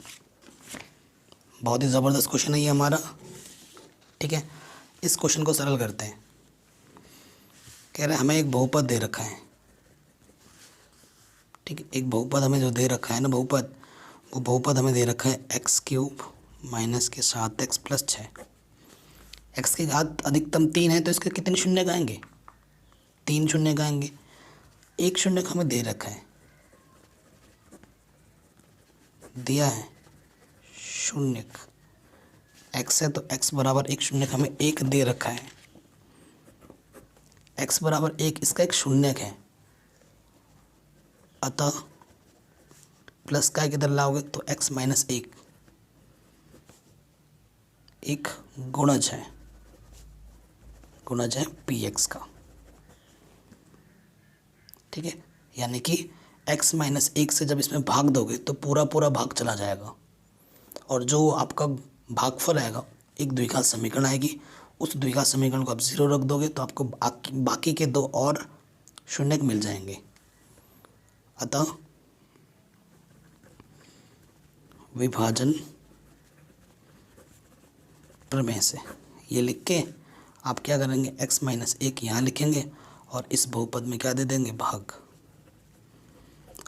बहुत ही ज़बरदस्त क्वेश्चन है ये हमारा, ठीक है। इस क्वेश्चन को सरल करते हैं। कह रहे हैं हमें एक बहुपद दे रखा है, ठीक है। एक बहुपद हमें जो दे रखा है ना बहुपद, वो बहुपद हमें दे रखा है x³ माइनस के 7x प्लस 6। एक्स की घात अधिकतम 3 है तो इसके कितने शून्य आएंगे? 3 शून्य आएंगे। एक शून्य हमें दे रखा है, दिया है शून्यक x है तो x बराबर एक शून्यक हमें 1 दे रखा है। x बराबर 1 इसका एक शून्यक है, अतः प्लस का किधर लाओगे तो x माइनस 1 एक गुणज है px का, ठीक है। यानी कि x माइनस 1 से जब इसमें भाग दोगे तो पूरा पूरा भाग चला जाएगा और जो आपका भागफल आएगा एक द्विघात समीकरण आएगी। उस द्विघात समीकरण को आप 0 रख दोगे तो आपको बाकी के 2 और शून्यक मिल जाएंगे। अतः विभाजन प्रमेय से ये लिख के आप क्या करेंगे? x माइनस 1 यहाँ लिखेंगे और इस बहुपद में क्या दे देंगे? भाग।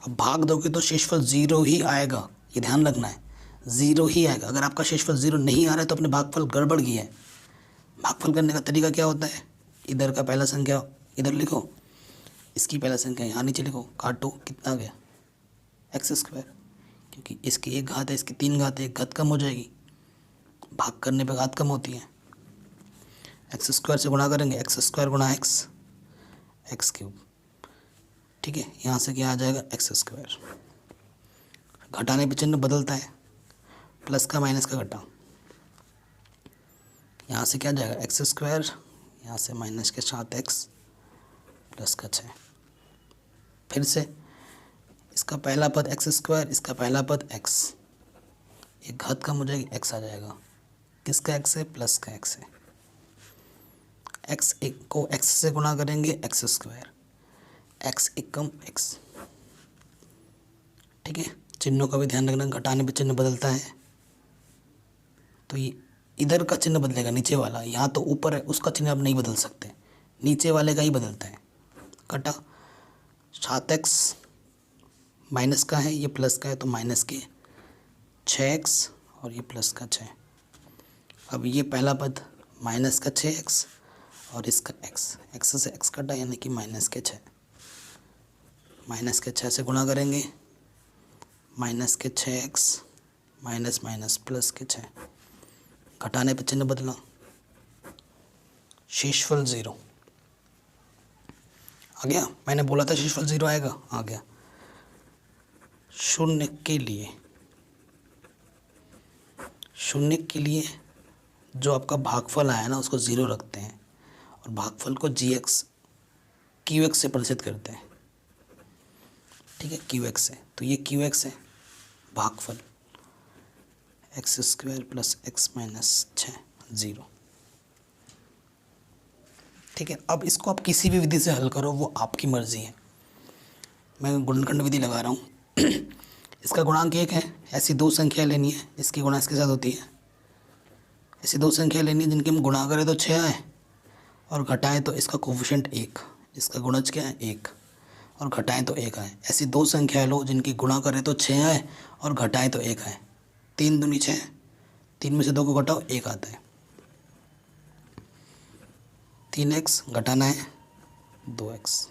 अब भाग दोगे तो शेषफल 0 ही आएगा, ये ध्यान रखना है, 0 ही आएगा। अगर आपका शेषफल 0 नहीं आ रहा है तो अपने भागफल गड़बड़ किया है। भागफल करने का तरीका क्या होता है? इधर का पहला संख्या इधर लिखो, इसकी पहला संख्या यहाँ नीचे लिखो, काटो, कितना आ गया? x², क्योंकि इसकी 1 घात है, इसकी 3 घात है, 1 घात कम हो जाएगी। भाग करने पे घात कम होती है। x² से गुणा करेंगे, x² गुणा x³ ठीक है। यहाँ से क्या आ जाएगा? x²। घटाने पे चिन्ह बदलता है, प्लस का माइनस का घटा। यहाँ से क्या जाएगा? x², यहाँ से माइनस के 7x प्लस का 6। फिर से इसका पहला पद x², इसका पहला पद x, एक घात कम हो जाएगी, x आ जाएगा। किसका x है? प्लस का x है। एक्स एक को एक्स से गुणा करेंगे एक्स स्क्वायर, एक्स एकम एक्स। ठीक है, चिन्हों का भी ध्यान रखना, घटाने पे चिन्ह बदलता है। तो ये इधर का चिन्ह बदलेगा, नीचे वाला, यहाँ तो ऊपर है उसका चिन्ह आप नहीं बदल सकते, नीचे वाले का ही बदलता है। कटा 7x माइनस का है, ये प्लस का है तो माइनस के 6x और ये प्लस का 6। अब ये पहला पद माइनस का 6x और इसका x, x से x कटा यानी कि माइनस के 6, माइनस के 6 से गुणा करेंगे, माइनस के 6x माइनस माइनस प्लस के 6, घटाने पर चिन्ह बदला, शेषफल 0 आ गया। मैंने बोला था शेषफल 0 आएगा, आ गया। शून्य के लिए जो आपका भागफल आया ना उसको 0 रखते हैं और भागफल को gx qx से प्रदर्शित करते हैं। ठीक है, qx से, तो ये qx है भागफल, x square plus x minus 6 0। ठीक है, अब इसको आप किसी भी विधि से हल करो, वो आपकी मर्ज़ी है। मैं गुणनखंड विधि लगा रहा हूँ। इसका गुणांक 1 है, ऐसी दो संख्या लेनी है, इसकी गुणा इसके साथ होती है। ऐसी दो संख्या लेनी है जिनकी हम गुणा करें तो 6 आए और घटाएं तो इसका कोफिशिएंट 1, इसका गुणज क्या है 1 और घटाएं तो 1 आए। ऐसी दो संख्या लो जिनकी गुणा करें तो 6 आए और घटाएं तो 1 आए। 3 दूनी 6, 3 में से 2 को घटाओ 1 आता है। 3x घटाना है 2x,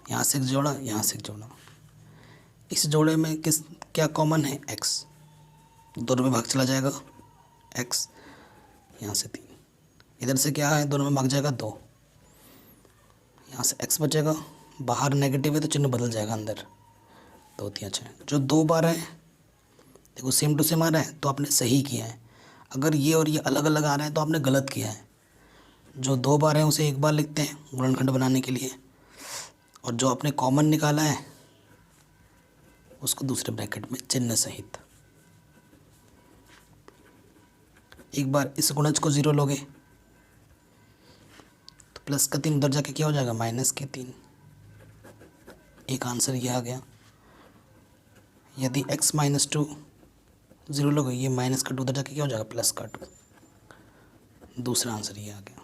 यहाँ से एक जोड़ा, यहाँ से एक जोड़ा। इस जोड़े में क्या कॉमन है x, दोनों में भाग चला जाएगा x, यहाँ से 3, इधर से क्या है दोनों में भाग जाएगा 2, यहाँ से x बचेगा, बाहर नेगेटिव है तो चिन्ह बदल जाएगा अंदर, 2 3 6। जो 2 बार है देखो सेम टू सेम आ रहा है तो आपने सही किया है, अगर ये और ये अलग अलग आ रहे हैं तो आपने गलत किया है। जो 2 बार है उसे 1 बार लिखते हैं गुणनखंड बनाने के लिए, और जो आपने कॉमन निकाला है उसको दूसरे ब्रैकेट में चिन्ह सहित। एक बार इस गुणज को 0 लोगे तो प्लस का 3 उधर जाके क्या हो जाएगा माइनस के 3, एक आंसर ये आ गया। यदि x माइनस 2 0 लोगे, ये माइनस का 2 उधर जाके क्या हो जाएगा प्लस का 2, दूसरा आंसर ये आ गया।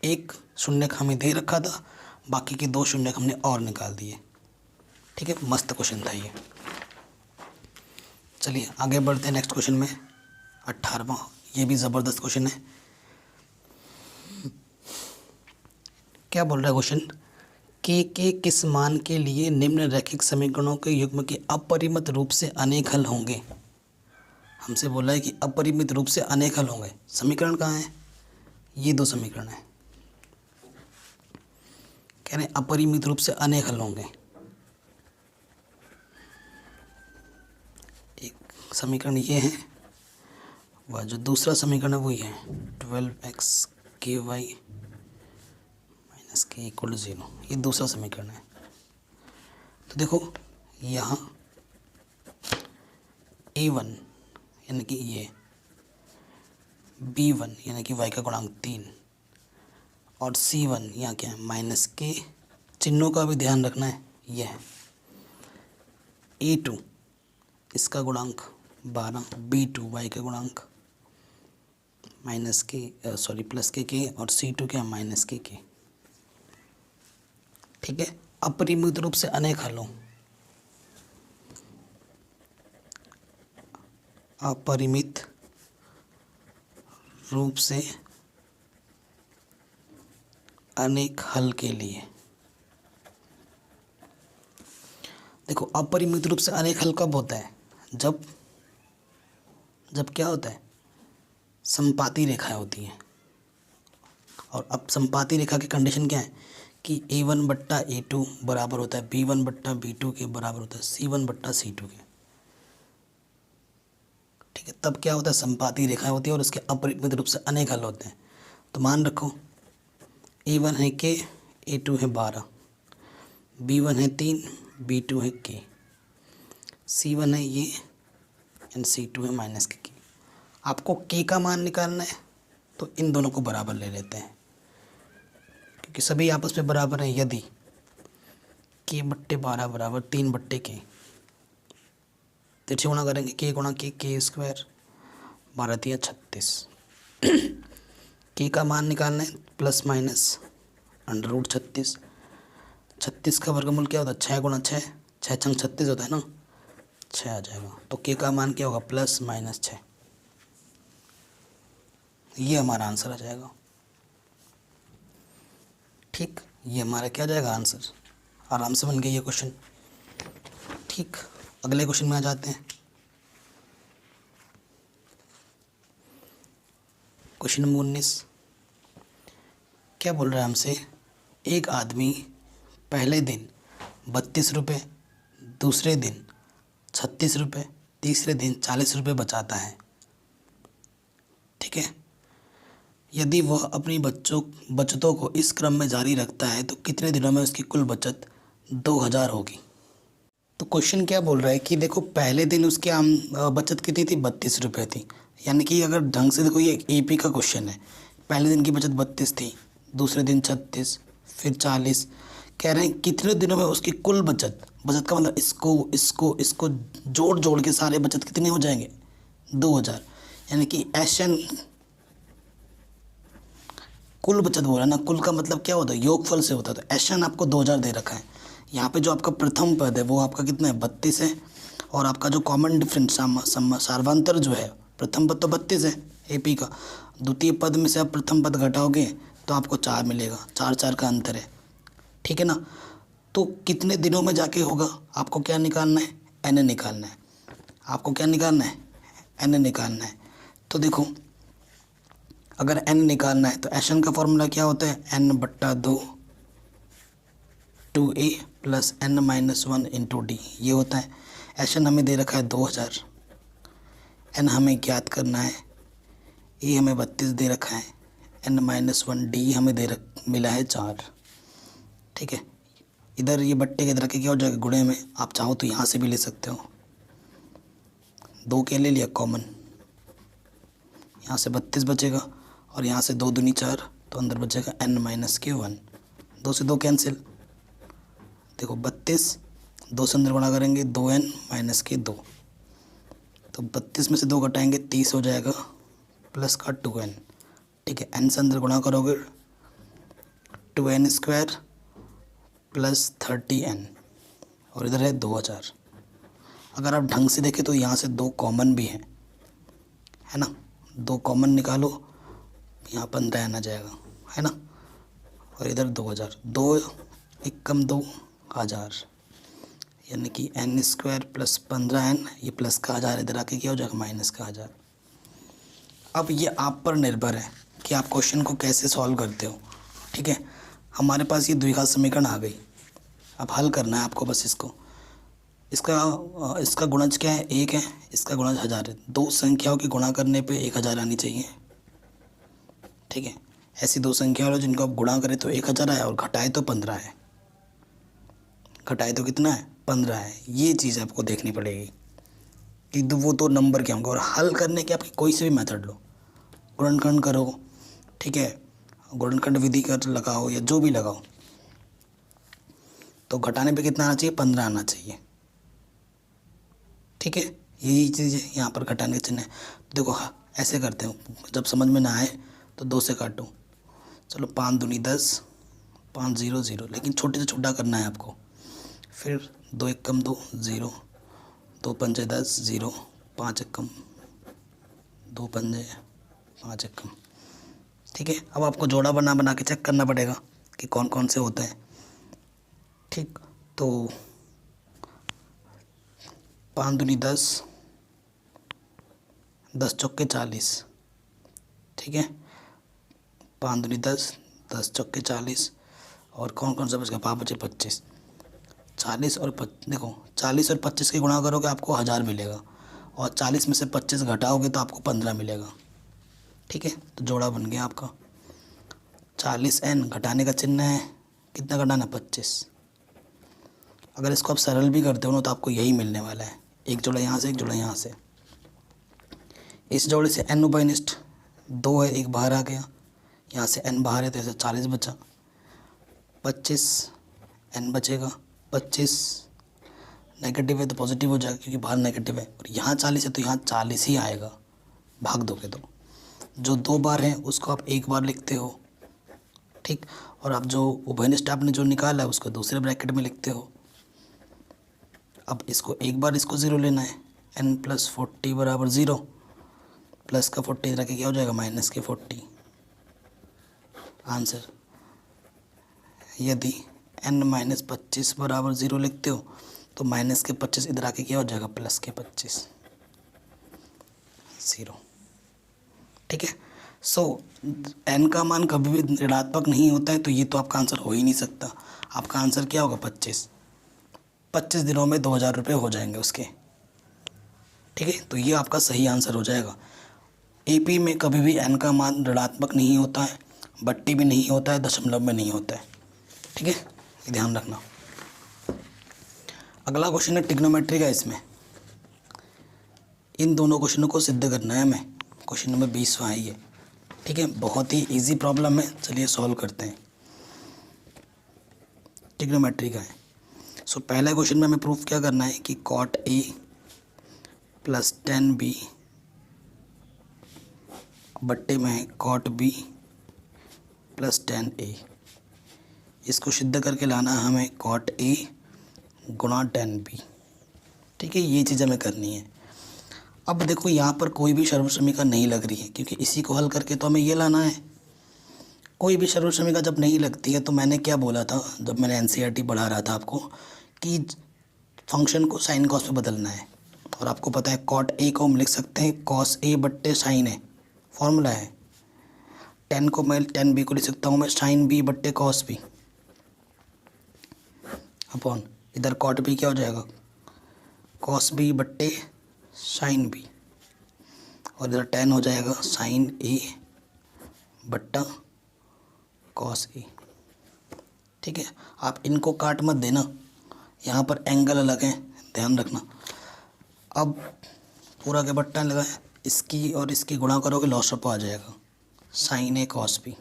एक शून्य हमें दे रखा था, बाकी के 2 शून्य हमने और निकाल दिए। ठीक है, मस्त क्वेश्चन था ये। चलिए आगे बढ़ते हैं नेक्स्ट क्वेश्चन में, 18वां। ये भी ज़बरदस्त क्वेश्चन है। क्या बोल रहा है क्वेश्चन, के किस मान के लिए निम्न रैखिक समीकरणों के युग्म के अपरिमित रूप से अनेक हल होंगे। हमसे बोला है कि अपरिमित रूप से अनेक हल होंगे। समीकरण कहाँ है, ये 2 समीकरण है, कह रहे हैं अपरिमित रूप से अनेक हल होंगे। एक समीकरण ये है, वह जो दूसरा समीकरण है वो ये है 12x ky माइनस के इक्वल 0, ये दूसरा समीकरण है। तो देखो यहाँ a1 यानी कि ये, b1 यानी कि y का गुणांक 3 और c1 यहाँ क्या है माइनस के, चिन्हों का भी ध्यान रखना है। यह है a2 इसका गुणांक 12, b2 y का गुणांक माइनस के सॉरी प्लस के और c2 क्या माइनस के। ठीक है, अपरिमित रूप से अनेक हलों, अपरिमित रूप से अनेक हल के लिए। देखो अपरिमित रूप से अनेक हल कब होता है, जब क्या होता है, समपाती रेखाएं होती हैं। और अब समपाती रेखा की कंडीशन क्या है कि a1 बट्टा a2 बराबर होता है b1 बट्टा b2 के बराबर होता है c1 बट्टा c2 के। ठीक है, तब क्या होता है, समपाती रेखाएं होती है और इसके अपरिमित रूप से अनेक हल होते हैं। तो मान रखो a1 है k, a2 है 12, b1 है 3, b2 है k, c1 है ये एंड c2 है माइनस के। आपको k का मान निकालना है तो इन दोनों को बराबर ले लेते हैं, क्योंकि सभी आपस में बराबर हैं। यदि के बट्टे 12 बराबर 3 बट्टे के, तिरछे गुणा करेंगे, के गुणा के स्क्वायर, 12 तिया 36। के का मान निकालना है, प्लस माइनस √36। 36 का वर्गमूल क्या होता है, 6 गुणा 6, 6 छंग 36 होता है ना, 6 आ जाएगा। तो के का मान क्या होगा, प्लस माइनस 6। ये हमारा आंसर आ जाएगा। ठीक, ये हमारा क्या आ जाएगा आंसर। आराम से बन गया ये क्वेश्चन। ठीक, अगले क्वेश्चन में आ जाते हैं। क्वेश्चन नंबर 19 क्या बोल रहा है हमसे, एक आदमी पहले दिन 32 रुपये, दूसरे दिन 36 रुपये, तीसरे दिन 40 रुपये बचाता है। ठीक है, यदि वह अपनी बचतों को इस क्रम में जारी रखता है तो कितने दिनों में उसकी कुल बचत 2000 होगी। तो क्वेश्चन क्या बोल रहा है कि देखो, पहले दिन उसकी आम बचत कितनी थी, 32 रुपये थी। यानी कि अगर ढंग से देखो, ये एपी का क्वेश्चन है। पहले दिन की बचत 32 थी, दूसरे दिन 36, फिर 40। कह रहे हैं कितने दिनों में उसकी कुल बचत का मतलब इसको जोड़ के सारे बचत कितने हो जाएंगे, 2000। यानी कि एशन कुल बचत बोला ना, कुल का मतलब क्या होता है, योगफल से होता है। तो एशन आपको 2000 दे रखा है। यहाँ पे जो आपका प्रथम पद है वो आपका कितना है, 32 है। और आपका जो कॉमन डिफरेंस सार्वंतर जो है, प्रथम पद तो 32 है एपी का, द्वितीय पद में से आप प्रथम पद घटाओगे तो आपको 4 मिलेगा, 4 का अंतर है। ठीक है ना। तो कितने दिनों में जाके होगा, आपको क्या निकालना है, एन निकालना है। आपको क्या निकालना है, एन निकालना है। तो देखो, अगर एन निकालना है तो एशन का फॉर्मूला क्या होता है, n/2 2a plus n-1 into D, ये होता है। एशन हमें दे रखा है 2000, एन हमें ज्ञात करना है, ए हमें 32 दे रखा है, n-1 डी हमें मिला है 4। ठीक है, इधर ये बट्टे के इधर के क्या हो जाएगा, गुणे में। आप चाहो तो यहाँ से भी ले सकते हो, 2 के ले लिया कॉमन, यहाँ से 32 बचेगा और यहाँ से 2 दूनी 4, तो अंदर बचेगा n-1। 2 से 2 कैंसिल, देखो 32, 2 से अंदर गुणा करेंगे, 2n-2। तो 32 में से 2 घटाएंगे, 30 हो जाएगा, प्लस का 2n। ठीक है, n से अंदर गुणा करोगे 2n² प्लस 30n, और इधर है 2000। अगर आप ढंग से देखें तो यहाँ से 2 कॉमन भी हैं, है ना। 2 कॉमन निकालो, यहाँ 15n आ जाएगा, है ना। और इधर 2000, 2 1 कम 2 1000, यानी कि n² प्लस 15n, ये प्लस का 1000 इधर आके क्या हो जाएगा, माइनस का 1000। अब ये आप पर निर्भर है कि आप क्वेश्चन को कैसे सॉल्व करते हो। ठीक है, हमारे पास ये द्विघात समीकरण आ गई, अब हल करना है आपको बस इसको। इसका गुणज क्या है, 1 है, इसका गुणज 1000 है। 2 संख्याओं के गुणा करने पे 1000 आनी चाहिए। ठीक है, ऐसी 2 संख्या लो जिनको आप गुणा करें तो 1000 आए और घटाए तो 15 है। घटाए तो कितना है, 15 है। ये चीज़ आपको देखनी पड़ेगी कि वो तो नंबर क्या होंगे। और हल करने के आपकी कोई से भी मेथड लो, गुणनखंड करो, ठीक है, गुणनखंड विधि कर लगाओ या जो भी लगाओ, तो घटाने पे कितना आना चाहिए, 15 आना चाहिए। ठीक है, यही चीज़ है यहाँ पर घटाने का चिन्ह है। तो देखो, ऐसे करते हो, जब समझ में ना आए तो 2 से काटो। चलो 5 दूनी 10, 5 0 0, लेकिन छोटे से छोटा करना है आपको। फिर 2 1 कम 2 0, 2 5 10 0, 5 1 कम 2 5 5 1 कम। ठीक है, अब आपको जोड़ा बना के चेक करना पड़ेगा कि कौन कौन से होते हैं। ठीक, तो 5 दूनी 10, 10 चौके 40। ठीक है, 5 दूनी 10, 10 चौके 40, और कौन कौन सा बच गया, 5 बचे 25। 40 और देखो, 40 और 25 के गुणा करोगे आपको 1000 मिलेगा, और 40 में से 25 घटाओगे तो आपको 15 मिलेगा। ठीक है, तो जोड़ा बन गया आपका। 40n घटाने का चिन्ह है, कितना घटाना, 25। अगर इसको आप सरल भी करते हो ना तो आपको यही मिलने वाला है, एक जोड़ा यहाँ से, एक जोड़ा यहाँ से। इस जोड़े से n उभयनिष्ठ 2 है, 1 बाहर आ गया, यहाँ से n बाहर है तो ऐसे 40 बचा, 25 n बचेगा, 25 नेगेटिव है तो पॉजिटिव हो जाएगा क्योंकि बाहर नेगेटिव है, और यहाँ 40 है तो यहाँ 40 ही आएगा, भाग दोगे तो जो 2 बार है उसको आप 1 बार लिखते हो, ठीक, और आप जो उभयनिष्ठ आपने जो निकाला है उसको दूसरे ब्रैकेट में लिखते हो। अब इसको एक बार इसको 0 लेना है, n + 40 = 0, प्लस का 40 रखे क्या हो जाएगा माइनस के 40 आंसर। यदि n - 25 = 0 लिखते हो तो माइनस के 25 इधर आके क्या हो जाएगा प्लस के 25 0, ठीक है। सो n का मान कभी भी ऋणात्मक नहीं होता है तो ये तो आपका आंसर हो ही नहीं सकता। आपका आंसर क्या होगा 25 दिनों में 2000 रुपये हो जाएंगे उसके, ठीक है। तो ये आपका सही आंसर हो जाएगा। एपी में कभी भी n का मान ऋणात्मक नहीं होता है, बट्टी भी नहीं होता है, दशमलव में नहीं होता है, ठीक है, ये ध्यान रखना। अगला क्वेश्चन है ट्रिग्नोमेट्री का। इसमें इन दोनों क्वेश्चनों को सिद्ध करना है हमें। क्वेश्चन नंबर 20वां है ये, ठीक है, बहुत ही इजी प्रॉब्लम है। चलिए सॉल्व करते हैं। ट्रिग्नोमेट्री का है। सो पहले क्वेश्चन में हमें प्रूफ क्या करना है कि cot A + tan B बट्टे में है cot B + tan A। इसको सिद्ध करके लाना है हमें cot A गुणा tan B, ठीक है, ये चीज़ हमें करनी है। अब देखो यहाँ पर कोई भी सर्वसमीका नहीं लग रही है क्योंकि इसी को हल करके तो हमें ये लाना है। कोई भी सर्वसमीका जब नहीं लगती है तो मैंने क्या बोला था जब मैंने एनसीईआरटी पढ़ा रहा था आपको कि फंक्शन को साइन कॉस में बदलना है। और आपको पता है cot A को हम लिख सकते हैं cos A बट्टे साइन A, फॉर्मूला है। tan को मैं tan B को लिख सकता हूँ मैं साइन B बट्टे cos B अपॉन इधर cot B क्या हो जाएगा cos B बट्टे साइन B, और इधर tan हो जाएगा साइन A बट्टा cos A, ठीक है। आप इनको काट मत देना, यहाँ पर एंगल अलग है, ध्यान रखना। अब पूरा के बट्टा लगाए, इसकी और इसकी गुणा करोगे लॉसअप आ जाएगा साइन A cos B।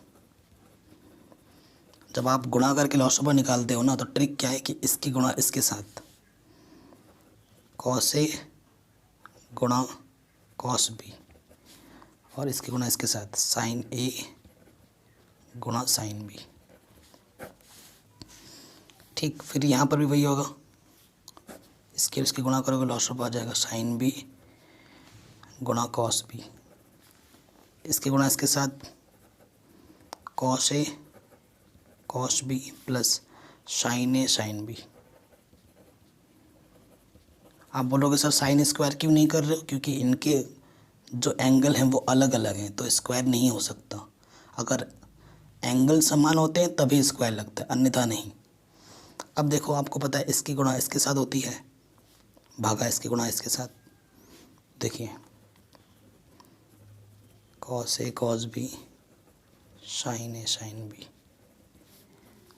जब आप गुणा करके लॉसअप निकालते हो ना तो ट्रिक क्या है कि इसकी गुणा इसके साथ cos A गुणा cos B, और इसकी गुणा इसके साथ साइन A गुणा साइन B, ठीक। फिर यहाँ पर भी वही होगा, इसकी गुणा करोगे लॉसअप आ जाएगा साइन B गुणा cos B, इसकी गुणा इसके साथ cos A cos B plus sine A sine B। आप बोलोगे सर साइन स्क्वायर क्यों नहीं कर रहे हो, क्योंकि इनके जो एंगल हैं वो अलग अलग हैं तो स्क्वायर नहीं हो सकता। अगर एंगल समान होते हैं तभी स्क्वायर लगता है, अन्यथा नहीं। अब देखो आपको पता है इसकी गुणा इसके साथ होती है, भागा इसकी गुणा इसके साथ, देखिए cos A cos B sine A sine B,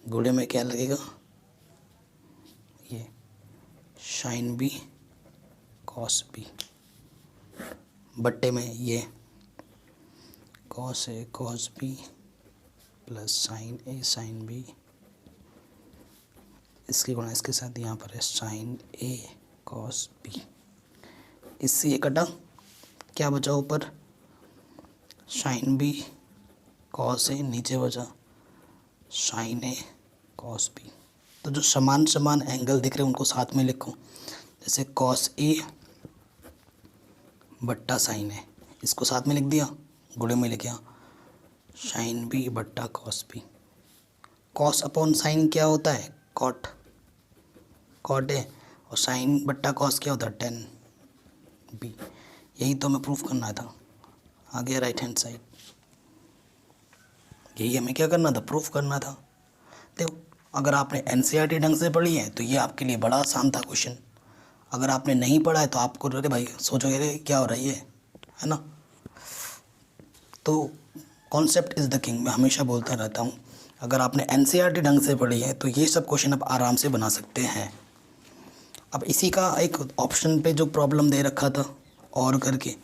गुणे में क्या लगेगा ये साइन B cos B, बट्टे में ये cos A cos B plus sine A sine B, इसकी गुणा इसके साथ यहाँ पर है साइन A cos B। इससे ये कटा, क्या बचा ऊपर साइन B cos A, नीचे बचा साइन A cos B। तो जो समान समान एंगल दिख रहे हैं उनको साथ में लिखो, जैसे cos A बट्टा साइन A, इसको साथ में लिख दिया, गुणे में लिख दिया साइन B बट्टा cos B। cos upon sine क्या होता है cot A, और साइन बट्टा cos क्या होता है tan B। यही तो हमें प्रूफ करना था, आ गया राइट हैंड साइड। यही हमें क्या करना था, प्रूफ करना था। देखो अगर आपने एनसीईआरटी ढंग से पढ़ी है तो ये आपके लिए बड़ा आसान था क्वेश्चन। अगर आपने नहीं पढ़ा है तो आपको अरे भाई सोचोगे अरे क्या हो रहा है ना। तो कॉन्सेप्ट इज़ द किंग, मैं हमेशा बोलता रहता हूँ। अगर आपने एनसीईआरटी ढंग से पढ़ी है तो ये सब क्वेश्चन आप आराम से बना सकते हैं। अब इसी का एक ऑप्शन पे जो प्रॉब्लम दे रखा था और करके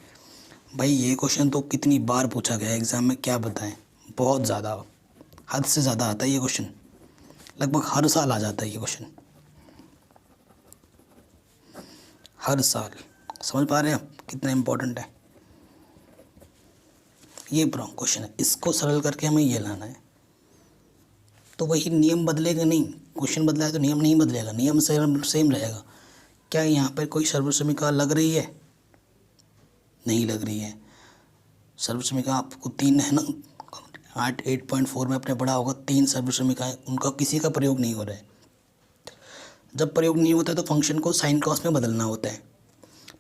भाई ये क्वेश्चन तो कितनी बार पूछा गया है एग्ज़ाम में, क्या बताएं, बहुत ज़्यादा, हद से ज़्यादा आता है ये क्वेश्चन, लगभग हर साल आ जाता है ये क्वेश्चन, हर साल। समझ पा रहे हैं आप कितना इम्पोर्टेंट है ये क्वेश्चन है। इसको सरल करके हमें ये लाना है, तो वही नियम बदलेगा नहीं, क्वेश्चन बदला है तो नियम नहीं बदलेगा, नियम सेम रहेगा। क्या यहाँ पर कोई सर्वसमीका लग रही है? नहीं लग रही है। सर्वसमीका आपको 3 है ना, 8.4 में आपने पढ़ा होगा, 3 सर्वसमीकाएं, उनका किसी का प्रयोग नहीं हो रहा है। जब प्रयोग नहीं होता है तो फंक्शन को साइन कॉस में बदलना होता है,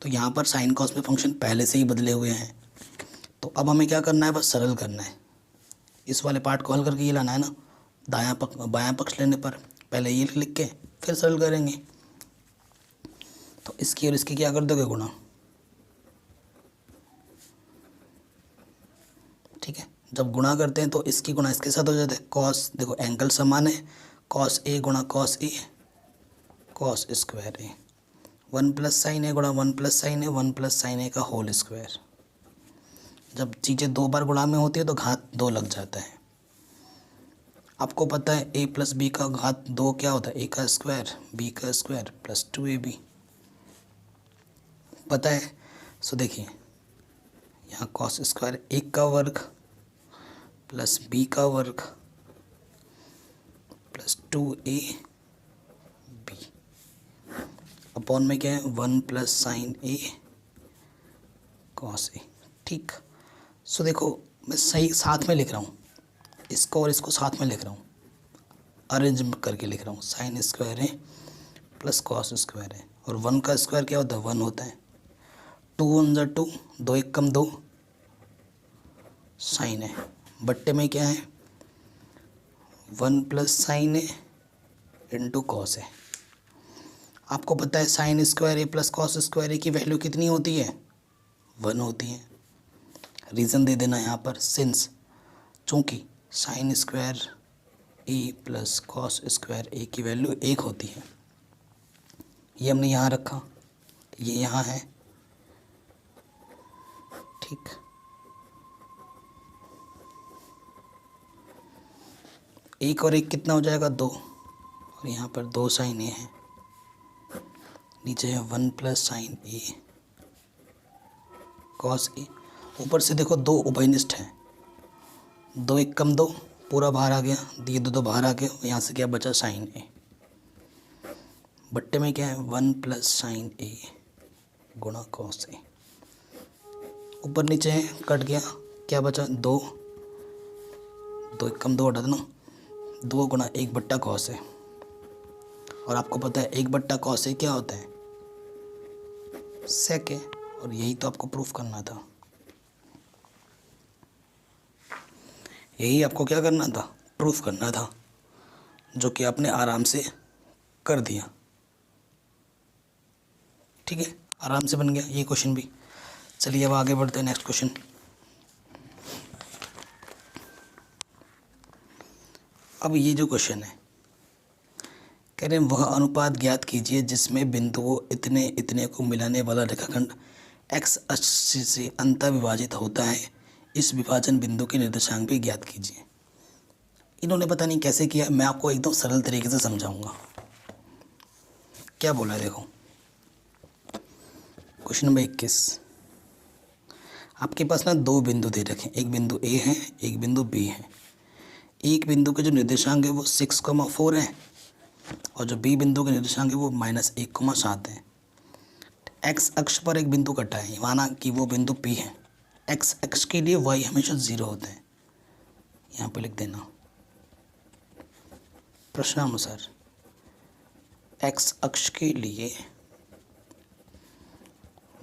तो यहाँ पर साइन कॉस में फंक्शन पहले से ही बदले हुए हैं। तो अब हमें क्या करना है, बस सरल करना है, इस वाले पार्ट को हल करके ये लाना है ना, बायां पक्ष लेने पर पहले ये लिख के फिर सरल करेंगे। तो इसकी और इसकी क्या कर दोगे, गुणा। ठीक है, जब गुणा करते हैं तो इसकी गुणा इसके साथ हो जाता है, कॉस, देखो एंगल समान है, कॉस ए गुणा cos A, cos square A, 1 plus sign ए गुणा 1 प्लस साइन ए, 1 प्लस साइन ए का होल स्क्वायर। जब चीज़ें 2 बार गुणा में होती है तो घात 2 लग जाता है। आपको पता है a प्लस बी का घात 2 क्या होता है, a का स्क्वायर b का स्क्वायर प्लस 2ab, पता है। सो देखिए यहाँ कॉस स्क्वायर 1 का वर्ग प्लस b का वर्ग प्लस 2ab अपॉन में क्या है, 1 plus sign A cos A. ठीक, सो देखो मैं सही साथ में लिख रहा हूँ, इसको और इसको साथ में लिख रहा हूँ, अरेंज करके लिख रहा हूँ, साइन स्क्वायर है प्लस कॉस स्क्वायर है, और 1 का स्क्वायर क्या होता है, 1 होता है, 2 1 जा 2, 2 1 कम 2 साइन है, बट्टे में क्या है 1 प्लस साइन है इंटू कॉस है। आपको पता है साइन स्क्वायर ए प्लस कॉस स्क्वायर ए की वैल्यू कितनी होती है, 1 होती है। रीज़न दे देना यहाँ पर, सिंस, चूँकि साइन स्क्वायर ए प्लस कॉस स्क्वायर ए की वैल्यू 1 होती है, ये हमने यहाँ रखा, ये यहाँ है। ठीक, एक और एक कितना हो जाएगा, 2, और यहाँ पर 2 साइन ए है, नीचे है 1 plus sign A cos A, ऊपर से देखो 2 उभयनिष्ठ है, 2 1 कम 2 पूरा बाहर आ गया, दिए 2 बाहर आ गए, यहाँ से क्या बचा साइन ए, बट्टे में क्या है 1 प्लस साइन ए गुणा कॉस ए, ऊपर नीचे है कट गया, क्या बचा 2, 2 1 कम 2 हटा देना, 2 गुणा 1 बट्टा कॉस है, और आपको पता है 1 बट्टा कॉस ए क्या होता है, सेक है, और यही तो आपको प्रूफ करना था, यही आपको क्या करना था, प्रूफ करना था, जो कि आपने आराम से कर दिया। ठीक है, आराम से बन गया ये क्वेश्चन भी। चलिए अब आगे बढ़ते हैं, नेक्स्ट क्वेश्चन। अब ये जो क्वेश्चन है, कह रहे हैं वह अनुपात ज्ञात कीजिए जिसमें बिंदुओं इतने इतने को मिलाने वाला रेखाखंड एक्स अक्ष से अंतः विभाजित होता है, इस विभाजन बिंदु के निर्देशांक भी ज्ञात कीजिए। इन्होंने पता नहीं कैसे किया, मैं आपको एकदम सरल तरीके से समझाऊंगा। क्या बोला है देखो, क्वेश्चन नंबर 21, आपके पास ना 2 बिंदु दे रखे, एक बिंदु ए है, एक बिंदु बी है। एक बिंदु के जो निर्देशांक है वो 6,4 है, और जो बी बिंदु के निर्देशांक है वो -1,7 है। एक्स अक्ष पर एक बिंदु कटा है, माना कि वो बिंदु पी है। एक्स अक्ष के लिए वाई हमेशा 0 होता है, यहाँ पे लिख देना प्रश्नानुसार एक्स अक्ष के लिए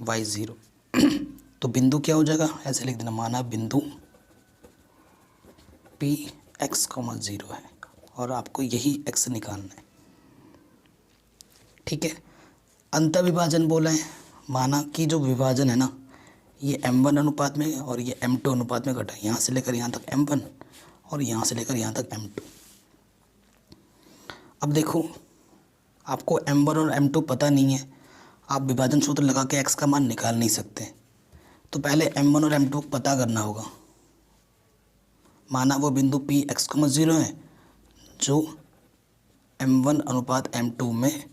वाई 0 तो बिंदु क्या हो जाएगा, ऐसे लिख देना, माना बिंदु पी एक्स, 0 है, और आपको यही एक्स निकालना है। ठीक है, अंतः विभाजन बोला है, माना कि जो विभाजन है ना, ये m1 अनुपात में और ये m2 अनुपात में घटा है, यहाँ से लेकर यहाँ तक m1 और यहाँ से लेकर यहाँ तक m2। अब देखो आपको m1 और m2 पता नहीं है, आप विभाजन सूत्र लगा के x का मान निकाल नहीं सकते, तो पहले m1 और m2 पता करना होगा। माना वो बिंदु p x,0 है जो m1 अनुपात m2 में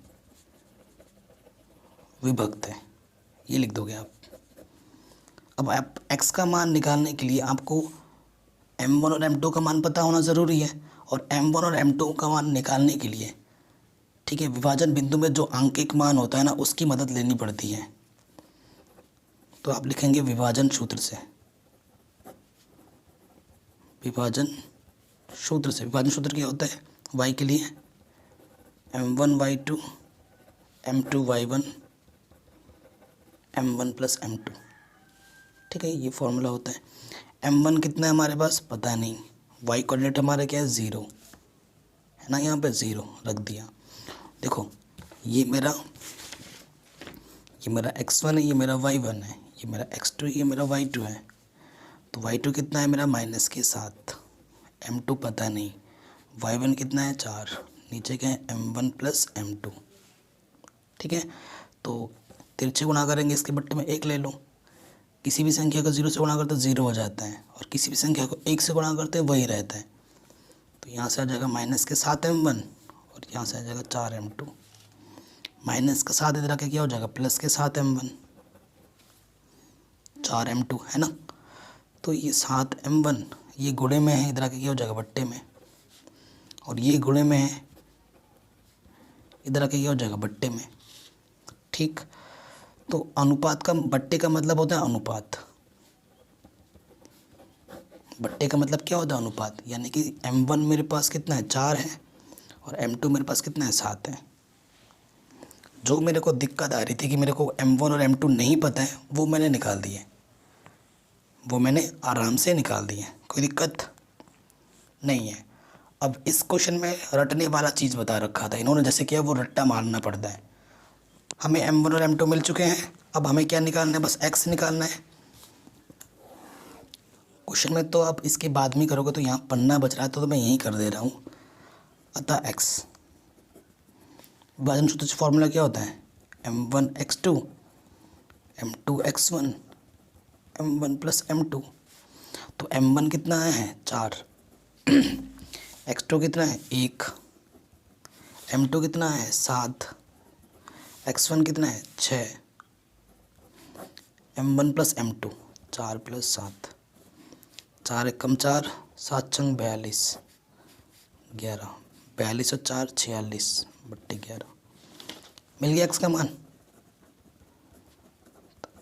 विभक्त है, ये लिख दोगे आप। अब आप x का मान निकालने के लिए आपको m1 और m2 का मान पता होना ज़रूरी है, और m1 और m2 का मान निकालने के लिए, ठीक है, विभाजन बिंदु में जो आंकिक मान होता है ना, उसकी मदद लेनी पड़ती है। तो आप लिखेंगे विभाजन सूत्र से, विभाजन सूत्र से। विभाजन सूत्र क्या होता है? y के लिए m1 y2 m2 y1 m1 plus m2, ठीक है, ये फॉर्मूला होता है। m1 कितना है हमारे पास पता नहीं, y कोऑर्डिनेट हमारा क्या है 0 है ना, यहाँ पे 0 रख दिया। देखो ये मेरा x1 है, ये मेरा y1 है, ये मेरा x2 है, ये मेरा y2 है। तो y2 कितना है मेरा -7, m2 पता नहीं, y1 कितना है 4, नीचे क्या है m1 प्लस m2, ठीक है। तो तिरछे गुणा करेंगे, इसके बट्टे में 1 ले लो। किसी भी संख्या को 0 से गुणा करते 0 हो जाता है, और किसी भी संख्या को 1 से गुणा करते वही रहता है। तो यहाँ से आ जाएगा -7m1 और यहाँ से आ जाएगा 4m2। -7 इधर आके क्या हो जाएगा +7m1, 4m2 है ना। तो ये 7m1 ये गुणे में है, इधर आके क्या हो जाएगा बट्टे में, और ये गुणे में है, इधर आके क्या हो जाएगा बट्टे में, ठीक। तो अनुपात का, बट्टे का मतलब होता है अनुपात, बट्टे का मतलब क्या होता है अनुपात, यानी कि m1 मेरे पास कितना है 4 है, और m2 मेरे पास कितना है 7 है। जो मेरे को दिक्कत आ रही थी कि मेरे को m1 और m2 नहीं पता है, वो मैंने निकाल दिए, वो मैंने आराम से निकाल दिए, कोई दिक्कत नहीं है। अब इस क्वेश्चन में रटने वाला चीज़ बता रखा था इन्होंने, जैसे कि वो रट्टा मारना पड़ता है। हमें m1 और m2 मिल चुके हैं, अब हमें क्या निकालना है, बस x निकालना है। क्वेश्चन में तो आप इसके बाद में करोगे तो यहाँ पन्ना बच रहा है, तो मैं यहीं कर दे रहा हूँ। अतः x, विभाजन सूत्र से फॉर्मूला क्या होता है m1 x2 m2 x1 m1 plus m2। तो m1 कितना है 4, x2 कितना है 1, m2 कितना है 7, x1 कितना है 6, m1 प्लस m2 4 प्लस 7, 4 एकम 4, 7 छंग 42, 11, 42 और 4 46 बट्टे 11, मिल गया x का मान।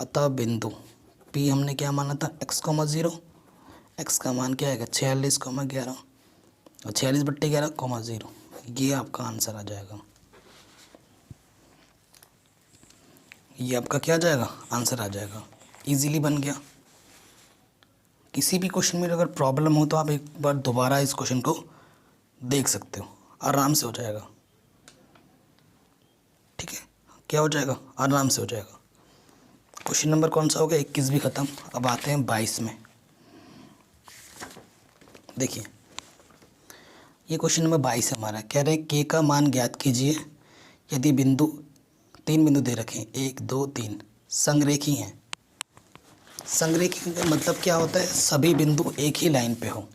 अतः बिंदु P हमने क्या माना था x,0, x का मान क्या आएगा 46,11 और 46 बट्टे 11,0, ये आपका आंसर आ जाएगा। ये आपका क्या आ जाएगा आंसर आ जाएगा, इजीली बन गया। किसी भी क्वेश्चन में अगर प्रॉब्लम हो तो आप एक बार दोबारा इस क्वेश्चन को देख सकते हो, आराम से हो जाएगा, ठीक है। क्या हो जाएगा आराम से हो जाएगा। क्वेश्चन नंबर कौन सा हो गया 21 भी ख़त्म। अब आते हैं 22 में। देखिए ये क्वेश्चन नंबर 22 हमारा कह रहे हैं k का मान ज्ञात कीजिए यदि बिंदु 3 बिंदु दे रखें 1 2 3 संरेखी हैं। संरेखी का मतलब क्या होता है, सभी बिंदु एक ही लाइन पे हो,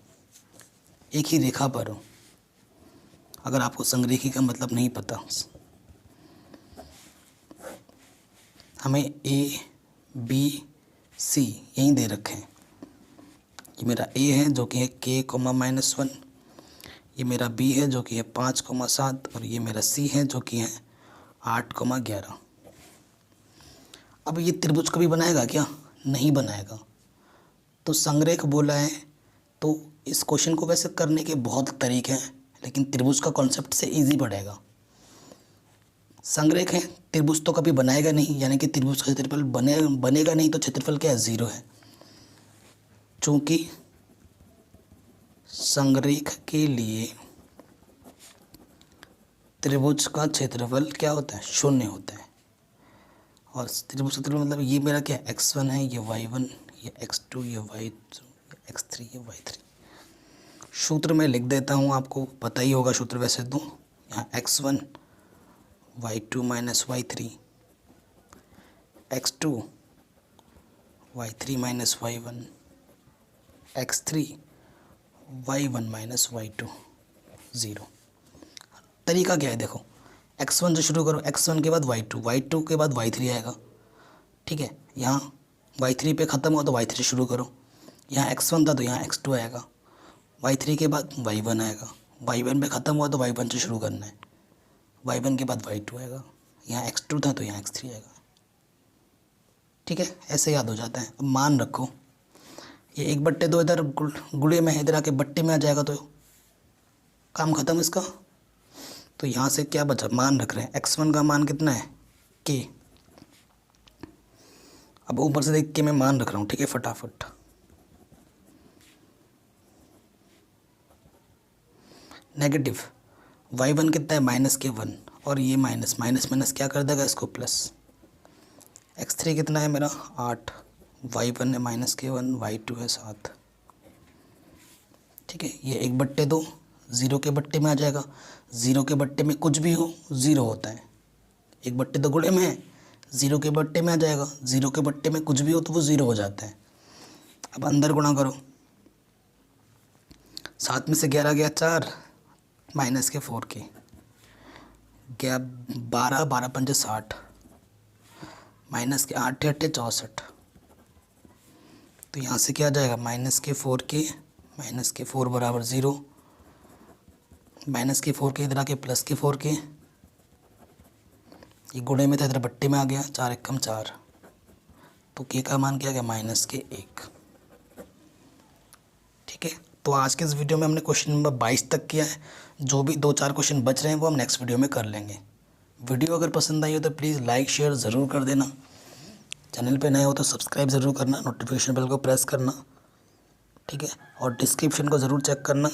एक ही रेखा पर हो। अगर आपको संरेखी का मतलब नहीं पता, हमें a b c यहीं दे रखे हैं। ये मेरा a है जो कि है k, -1, ये मेरा b है जो कि है 5,7 और ये मेरा c है जो कि है 8,11। अब ये त्रिभुज कभी बनाएगा क्या, नहीं बनाएगा। तो संरेख बोला है, तो इस क्वेश्चन को वैसे करने के बहुत तरीके हैं, लेकिन त्रिभुज का कॉन्सेप्ट से इजी पड़ेगा। संरेख है, त्रिभुज तो कभी बनाएगा नहीं, यानी कि त्रिभुज का क्षेत्रफल बनेगा नहीं, तो क्षेत्रफल क्या है 0 है। चूँकि संरेख के लिए त्रिभुज का क्षेत्रफल क्या होता है 0 होता है। और त्रिभुज का क्षेत्रफल मतलब ये मेरा क्या x1 है, ये y1, ये x2, ये y2, ये x3, ये y3। सूत्र में लिख देता हूँ, आपको पता ही होगा सूत्र वैसे तो। यहाँ x1 y2 minus y3, x2 y3 minus y1, x3 y1 minus y2 0। तरीका क्या है देखो, x1 से शुरू करो, x1 के बाद y2, y2 के बाद y3 आएगा, ठीक है। यहाँ y3 पे ख़त्म हुआ तो y3 शुरू करो, यहाँ x1 था तो यहाँ x2 आएगा, y3 के बाद y1 आएगा, y1 पे ख़त्म हुआ तो y1 से शुरू करना है, y1 के बाद y2 आएगा, यहाँ x2 था तो यहाँ x3 आएगा, ठीक है। ऐसे याद हो जाता है। अब मान रखो ये 1/2 इधर गुणे में है, इधर आके बट्टे में आ जाएगा तो काम ख़त्म इसका। तो यहाँ से क्या बचा, मान रख रहे हैं x1 का मान कितना है k। अब ऊपर से देख के मैं मान रख रहा हूँ, ठीक है, फटाफट। नेगेटिव y1 कितना है -k1, और ये माइनस माइनस माइनस क्या कर देगा इसको प्लस। x3 कितना है मेरा 8, y1 है -k1, y2 है 7, ठीक है। ये 1/2 ज़ीरो के बट्टे में आ जाएगा, ज़ीरो के बट्टे में कुछ भी हो ज़ीरो होता है, 1/2 गुणे में है, ज़ीरो के बट्टे में आ जाएगा, ज़ीरो के बट्टे में कुछ भी हो तो वो ज़ीरो हो जाता है। अब अंदर गुणा करो, 7 में से 11 गया 4, -4 गया 12, 12 पंजे 60, -8 8 64। तो यहाँ से क्या आ जाएगा -4 बराबर 0, -4 इधर आके +4, ये गुणे में था इधर बट्टे में आ गया, 4 एकम 4, तो के का मान क्या आ गया -1, ठीक है। तो आज के इस वीडियो में हमने क्वेश्चन नंबर 22 तक किया है, जो भी 2-4 क्वेश्चन बच रहे हैं वो हम नेक्स्ट वीडियो में कर लेंगे। वीडियो अगर पसंद आई हो तो प्लीज़ लाइक शेयर ज़रूर कर देना, चैनल पे नए हो तो सब्सक्राइब ज़रूर करना, नोटिफिकेशन बेल को प्रेस करना, ठीक है। और डिस्क्रिप्शन को ज़रूर चेक करना,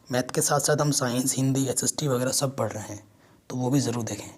मैथ के साथ साथ हम साइंस, हिंदी, SST वगैरह सब पढ़ रहे हैं, तो वो भी ज़रूर देखें।